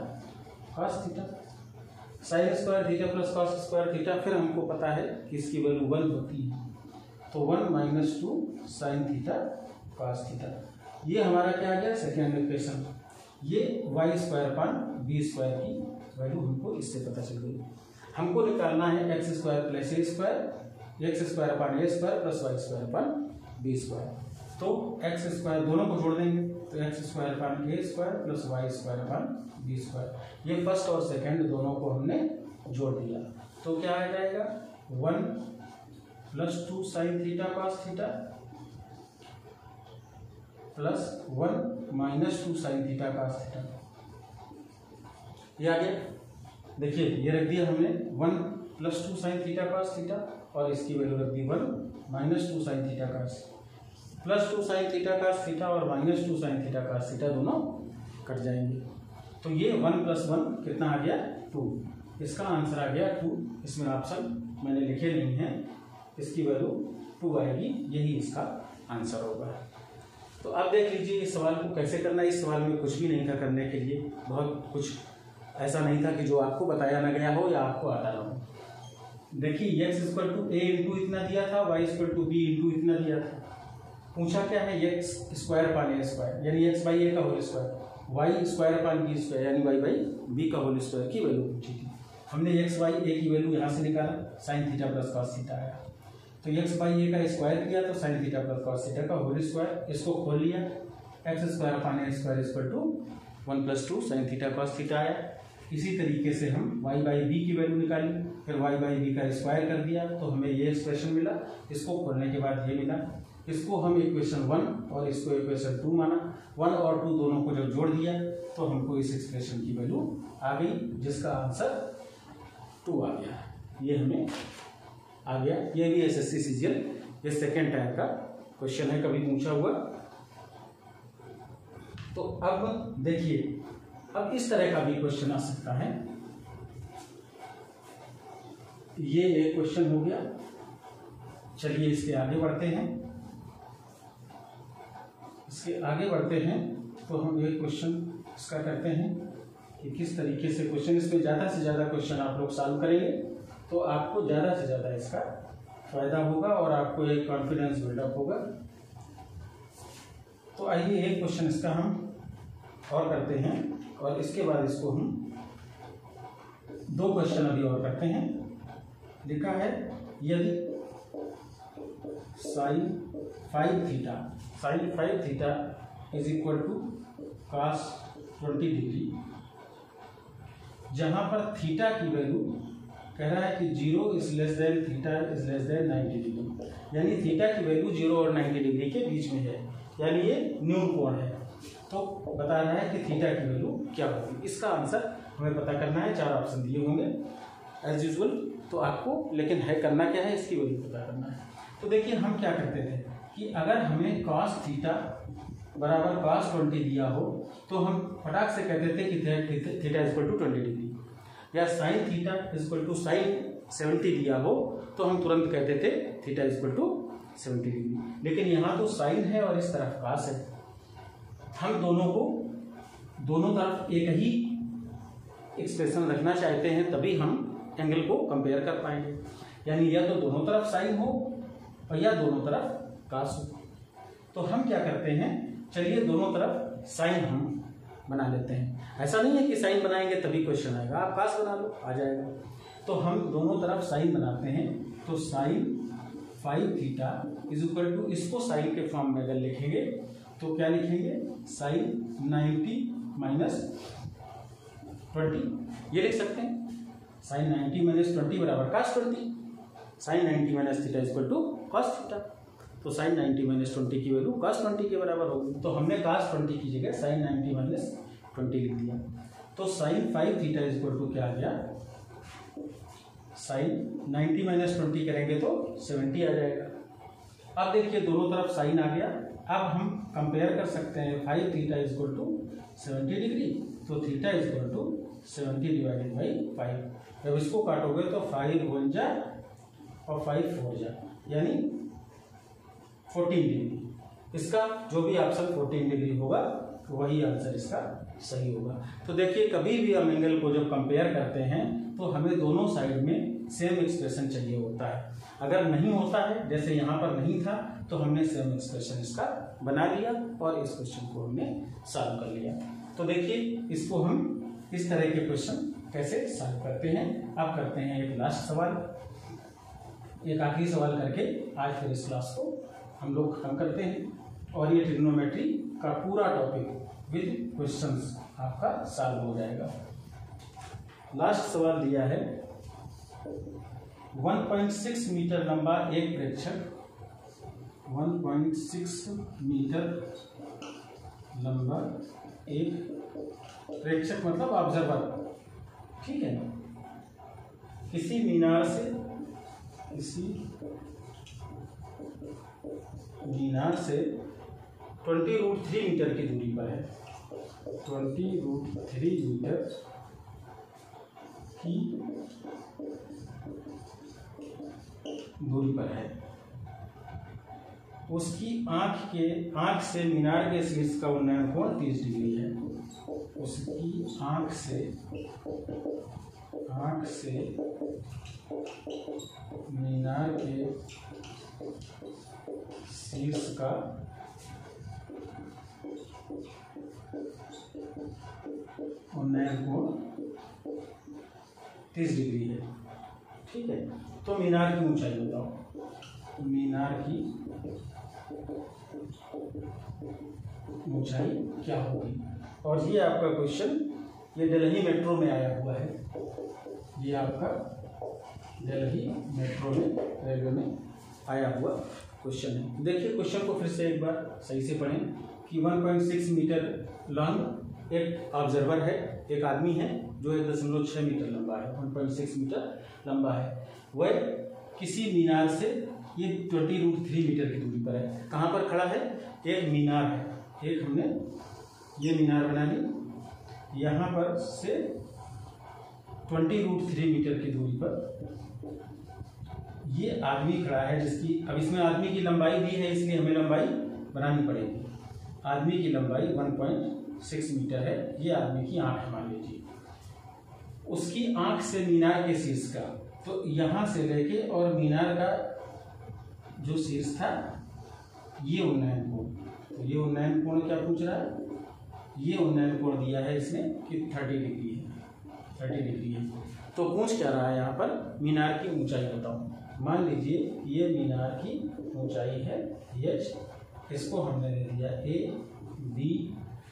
cos theta. Sine square theta plus cos square theta, फिर हमको पता है कि इसकी वैल्यू 1 होती है, तो 1 minus 2 sine theta cos theta. ये हमारा क्या आ गया सेकेंड इक्वेशन। ये y square upon b square की वैल्यू हमको इससे पता चल गई। हमको निकालना है x square plus a square, x square upon a square plus y square upon b square. तो एक्स स्क्वायर दोनों को जोड़ देंगे, तो x square upon a square plus y square upon b square. ये फर्स्ट और सेकंड दोनों को हमने जोड़ दिया, तो क्या आ जाएगा 1 + 2 sin theta cos theta plus 1 - 2 sin theta cos theta. ये आ गया। देखिए ये रख दिया हमने 1 + 2 sin थीटा कॉस थीटा और इसकी वैल्यू रख दी 1 - 2 sin theta cos, plus 2 sin theta cos theta और -2 sin थीटा कॉस थीटा दोनों कट जाएंगे। तो ये 1 + 1 कितना आ गया 2। इसका आंसर आ गया 2। इसमें ऑप्शन मैंने लिखे नहीं है, इसकी वैल्यू 2 आएगी, यही इसका आंसर होगा। तो अब देख लीजिए इस सवाल को कैसे करना है। इस सवाल में कुछ भी नहीं था करने के लिए, बहुत कुछ ऐसा नहीं था कि जो आपको बताया ना गया हो या आपको आता ना हो। देखिए x = a इंटू इतना दिया था, y = b इंटू इतना दिया था। पूछा क्या है x square upon a square यानी x/a का whole square, y square upon b square यानी y/b का होल स्क्वायर की वैल्यू पूछी थी। हमने x/a की वैल्यू यहाँ से निकाला, sin theta plus cos theta आया। तो x/a का स्क्वायर किया तो sin theta plus cos theta का होल स्क्वायर, इसको खोल लिया, x square upon a square = 1 + 2 sin theta cos theta आया। इसी तरीके से हम y/b की वैल्यू निकाली, फिर y/b का स्क्वायर कर दिया तो हमें ये एक्सप्रेशन मिला। इसको खोलने के बाद ये मिला, इसको हम इक्वेशन 1 और इसको इक्वेशन 2 माना। 1 और 2 दोनों को जब जोड़ दिया तो हमको इस एक्सप्रेशन की वैल्यू आ गई, जिसका आंसर 2 आ गया। ये हमें आ गया। ये भी SSC CGL ये सेकेंड टाइप का क्वेश्चन है, कभी पूछा हुआ। तो अब देखिए, अब इस तरह का भी क्वेश्चन आ सकता है। ये एक क्वेश्चन हो गया। चलिए इसके आगे बढ़ते हैं। इसके आगे बढ़ते हैं तो हम एक क्वेश्चन इसका करते हैं कि किस तरीके से क्वेश्चन, इसमें ज़्यादा से ज़्यादा क्वेश्चन आप लोग सॉल्व करेंगे तो आपको ज़्यादा से ज़्यादा इसका फायदा होगा और आपको एक कॉन्फिडेंस बिल्डअप होगा। तो आइए एक क्वेश्चन इसका हम और करते हैं और इसके बाद इसको हम 2 क्वेश्चन अभी और करते हैं। लिखा है यदि sin 5 थीटा = cos 20 डिग्री, जहां पर थीटा की वैल्यू कह रहा है कि 0 > थीटा > 90 डिग्री, यानी थीटा की वैल्यू 0 और 90 डिग्री के बीच में है, यानी ये न्यून कोण है। तो बता रहा है कि थीटा की वैल्यू क्या होगी। इसका आंसर हमें पता करना है। 4 ऑप्शन दिए होंगे एज यूजुअल, तो आपको लेकिन है करना क्या है, इसकी वैल्यू पता करना है। तो देखिए हम क्या करते थे कि अगर हमें cos थीटा बराबर cos 20 दिया हो तो हम फटाक से कहते थे कि थीटा = 20 डिग्री, या sin थीटा = sin 70 दिया हो तो हम तुरंत कहते थे थीटा = 70 डिग्री। लेकिन यहाँ तो साइन है और इस तरफ cos है। हम दोनों तरफ एक ही एक्सप्रेशन रखना चाहते हैं, तभी हम एंगल को कंपेयर कर पाएंगे। यानी या तो दोनों तरफ साइन हो और या दोनों तरफ cos हो। तो हम क्या करते हैं, चलिए दोनों तरफ साइन हम बना लेते हैं। ऐसा नहीं है कि साइन बनाएंगे तभी क्वेश्चन आएगा, आप cos बना लो आ जाएगा। तो हम दोनों तरफ साइन बनाते हैं। तो sin 5 थीटा = इसको साइन के फॉर्म में अगर लिखेंगे तो क्या लिखेंगे, sin 90 - 20 ये लिख सकते हैं। sin 90 - 20 बराबर cos 20, sin 90 - theta = cos theta. तो sin 90 - 20 की वैल्यू cos 20 के बराबर होगी। तो हमने cos 20 की जगह sin 90 - 20 लिख दिया। तो sin 5 थीटा = क्या आ गया, sin 90 - 20 करेंगे तो 70 आ जाएगा। अब देखिए दोनों तरफ साइन आ गया। अब हम कंपेयर कर सकते हैं 5 थीटा = 70 डिग्री, तो थीटा = 70/5। जब इसको काटोगे तो 5 1 जा और 5 4 जा, यानी 14 डिग्री। इसका जो भी ऑप्शन 14 डिग्री होगा वही आंसर इसका सही होगा। तो देखिए कभी भी हम एंगल को जब कंपेयर करते हैं तो हमें दोनों साइड में सेम एक्सप्रेशन चाहिए होता है। अगर नहीं होता है, जैसे यहाँ पर नहीं था, तो हमने सेम एक्सप्रेशन इसका बना लिया और इस क्वेश्चन को हमने सॉल्व कर लिया। तो देखिए इसको हम इस तरह के क्वेश्चन कैसे सॉल्व करते हैं। अब करते हैं एक लास्ट सवाल, एक आखिरी सवाल करके आज फिर इस क्लास को हम लोग खत्म करते हैं और ये ट्रिग्नोमेट्री का पूरा टॉपिक विद क्वेश्चंस आपका सॉल्व हो जाएगा। लास्ट सवाल दिया है 1.6 मीटर लंबा एक प्रेक्षक, 1.6 मीटर लंबा एक प्रेक्षक मतलब ऑब्जर्वर, ठीक है, किसी मीनार से 20√3 मीटर की दूरी पर है, 20√3 मीटर की दूरी पर है। उसकी आंख से मीनार के शीर्ष का उन्नयन कोण 30 डिग्री है। उसकी आंख से मीनार के शीर्ष का उन्नयन कोण 30 डिग्री है, ठीक है। तो मीनार की ऊंचाई बताओ, मीनार की ऊंचाई क्या होगी। और ये आपका क्वेश्चन ये दिल्ली मेट्रो में आया हुआ है, ये आपका दिल्ली मेट्रो में रेलवे में आया हुआ क्वेश्चन है। देखिए क्वेश्चन को फिर से एक बार सही से पढ़ें कि 1.6 मीटर लॉन्ग एक ऑब्जर्वर है, एक आदमी है जो 1.6 मीटर लंबा है, 1.6 मीटर लंबा है। वह किसी मीनार से ये 20√3 मीटर की दूरी पर है। कहाँ पर खड़ा है? एक मीनार है, एक हमने ये मीनार बना ली, यहाँ पर से 20√3 मीटर की दूरी पर ये आदमी खड़ा है, जिसकी अब इसमें आदमी की लंबाई दी है इसलिए हमें लंबाई बनानी पड़ेगी। आदमी की लंबाई 1.6 मीटर है, ये आदमी की आंख मान लीजिए। उसकी आंख से मीनार के शीर्ष का, तो यहाँ से लेके और मीनार का जो शीर्ष था ये उन्नयन कोण, तो ये उन्नयन कोण क्या पूछ रहा है? ये उन्नयन कोण दिया है इसमें कि 30 डिग्री है, 30 डिग्री है। तो पूछ क्या रहा है यहाँ पर? मीनार की ऊंचाई बताओ। मान लीजिए ये मीनार की ऊंचाई है h, इसको हमने दे दिया A, B,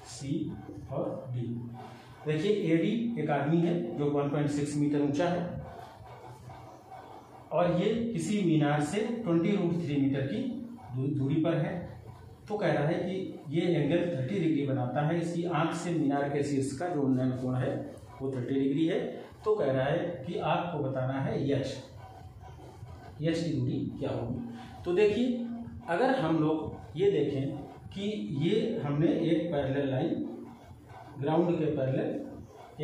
C और D। देखिए AD एक आदमी है जो 1.6 मीटर ऊंचा है और ये किसी मीनार से 20√3 मीटर की दूरी पर है। तो कह रहा है कि ये एंगल 30 डिग्री बनाता है। इसकी आंख से मीनार के शीर्ष का जो उन्नयन कोण है वो 30 डिग्री है। तो कह रहा है कि आपको बताना है h की दूरी क्या होगी। तो देखिए अगर हम लोग ये देखें कि ये हमने एक पैरेलल लाइन, ग्राउंड के पैरेलल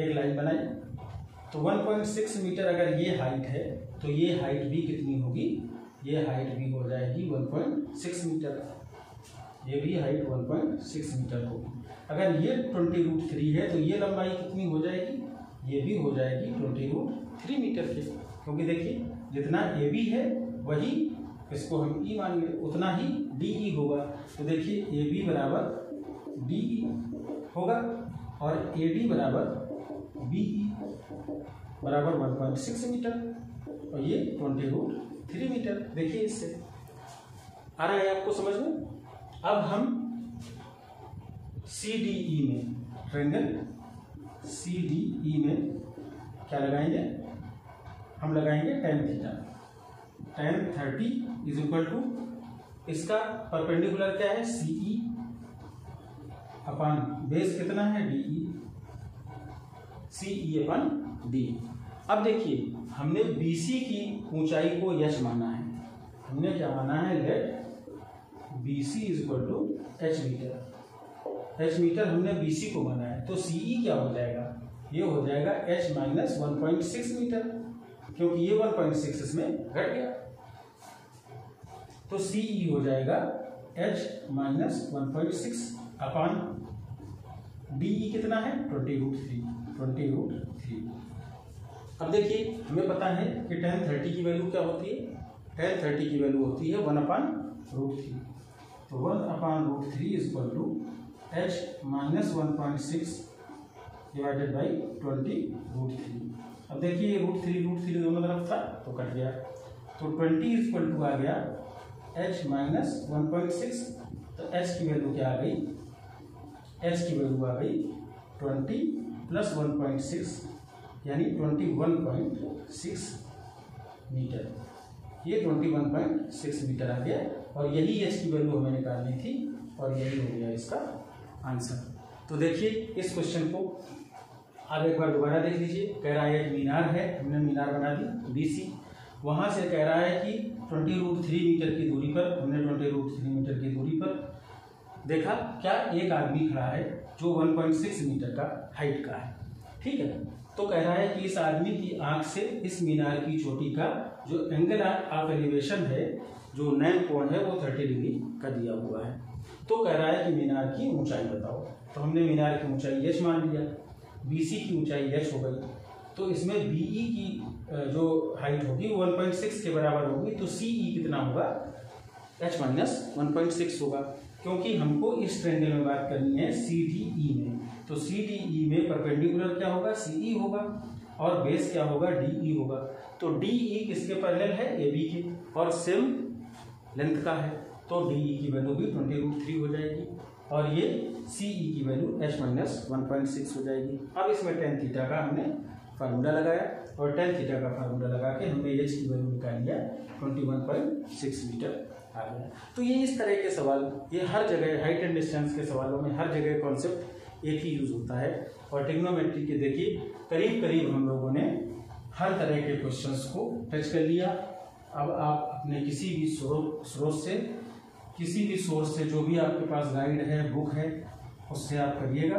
एक लाइन बनाई, तो 1.6 मीटर अगर ये हाइट है तो ये हाइट भी कितनी होगी? ये हाइट भी हो जाएगी 1.6 मीटर, ये भी हाइट 1.6 मीटर होगी। अगर ये 20√3 है तो ये लंबाई कितनी हो जाएगी? ये भी हो जाएगी 20√3 मीटर की, क्योंकि देखिए जितना ए बी है वही इसको हम ई मान लें, उतना ही डी ई होगा। तो देखिए ए बी बराबर डी ई होगा और ए डी बराबर बी ई बराबर 1.6 मीटर और ये 20√3 मीटर। देखिए इससे आ रहा है आपको समझ में। अब हम सी डी ई में, ट्रायंगल सी डी ई में क्या लगाएंगे? हम लगाएंगे tan theta. tan 30 is equal to, इसका परपेंडिकुलर क्या है? CE अपॉन बेस कितना है? DE, CE upon D। अब देखिए हमने BC की ऊंचाई को h माना है, हमने क्या माना है? Let BC is equal to h metre, h metre हमने BC को माना है। तो CE क्या हो जाएगा? ये हो जाएगा h माइनस 1.6 मीटर, क्योंकि ये 1.6 इसमें घट गया। तो CE हो जाएगा h माइनस 1.6 अपॉन DE कितना है? 20√3। अब देखिए हमें पता है कि tan 30 की वैल्यू क्या होती है? tan 30 की वैल्यू होती है 1/√3। तो 1/√3 is equal to h minus 1.6 divided by 20√3। अब देखिए √3 दोनों तरफ था तो कट गया, तो 20 इक्वल टू आ गया h माइनस 1.6। तो h की वैल्यू क्या आ गई, h की वैल्यू आ गई 20 प्लस 1.6 यानी 21.6 मीटर। ये 21.6 मीटर आ गया और यही h की वैल्यू हमें निकालनी थी और यही हो गया इसका आंसर। तो देखिए इस क्वेश्चन को आप एक बार दोबारा देख लीजिए। कह रहा है एक मीनार है, हमने मीनार बना दी BC, वहाँ से कह रहा है कि 20√3 मीटर की दूरी पर, हमने 20√3 मीटर की दूरी पर देखा क्या एक आदमी खड़ा है जो 1.6 मीटर का हाइट का है, ठीक है। तो कह रहा है कि इस आदमी की आंख से इस मीनार की चोटी का जो एंगल ऑफ एलिवेशन है, जो नैन कोण है, वो 30 डिग्री का दिया हुआ है। तो कह रहा है कि मीनार की ऊंचाई बताओ। तो हमने मीनार की ऊंचाई h मान लिया, BC की ऊंचाई h हो गई, तो इसमें BE की जो हाइट होगी 1.6 के बराबर होगी, तो CE कितना होगा, h माइनस 1.6 होगा, क्योंकि हमको इस ट्रायंगल में बात करनी है CDE में। तो CDE में परपेंडिकुलर क्या होगा, CE होगा, और बेस क्या होगा, DE होगा। तो DE किसके पैरेलल है, AB के, और सेम लेंथ का है, तो DE की वैल्यू भी 20√3 हो जाएगी और ये CE की वैल्यू h माइनस 1.6 हो जाएगी। अब इसमें tan थीटा का हमने फार्मूला लगाया और tan थीटा का फार्मूला लगा के हमने h की वैल्यू निकाल लिया, 21.6 मीटर आ गया। तो ये इस तरह के सवाल, ये हर जगह हाइट एंड डिस्टेंस के सवालों में हर जगह कॉन्सेप्ट एक ही यूज होता है। और ट्रिग्नोमेट्री के देखिए करीब करीब हम लोगों ने हर तरह के क्वेश्चंस को टच कर लिया। अब आप अपने किसी भी स्रोत से, किसी भी सोर्स से, जो भी आपके पास गाइड है, बुक है, उससे आप करिएगा।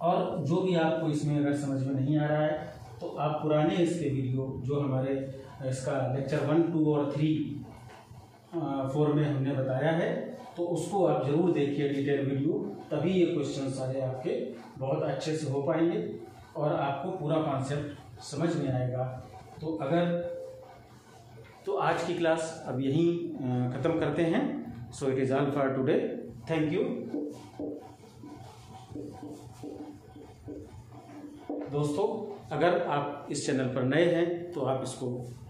और जो भी आपको इसमें अगर समझ में नहीं आ रहा है तो आप पुराने इसके वीडियो जो हमारे इसका लेक्चर 1, 2 और 3, 4 में हमने बताया है, तो उसको आप जरूर देखिए डिटेल वीडियो, तभी ये क्वेश्चन सारे आपके बहुत अच्छे से हो पाएंगे और आपको पूरा कॉन्सेप्ट समझ में आएगा। तो आज की क्लास अब यहीं ख़त्म करते हैं। So it is all for today, thank you. दोस्तों अगर आप इस चैनल पर नए हैं तो आप इसको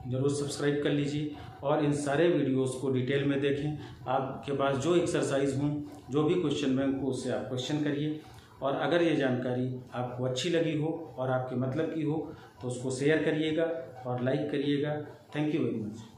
ज़रूर सब्सक्राइब कर लीजिए और इन सारे वीडियोस को डिटेल में देखें। आपके पास जो एक्सरसाइज हों, जो भी क्वेश्चन बैंक हो, उससे आप क्वेश्चन करिए। और अगर ये जानकारी आपको अच्छी लगी हो और आपके मतलब की हो तो उसको शेयर करिएगा और लाइक करिएगा। Thank you very much.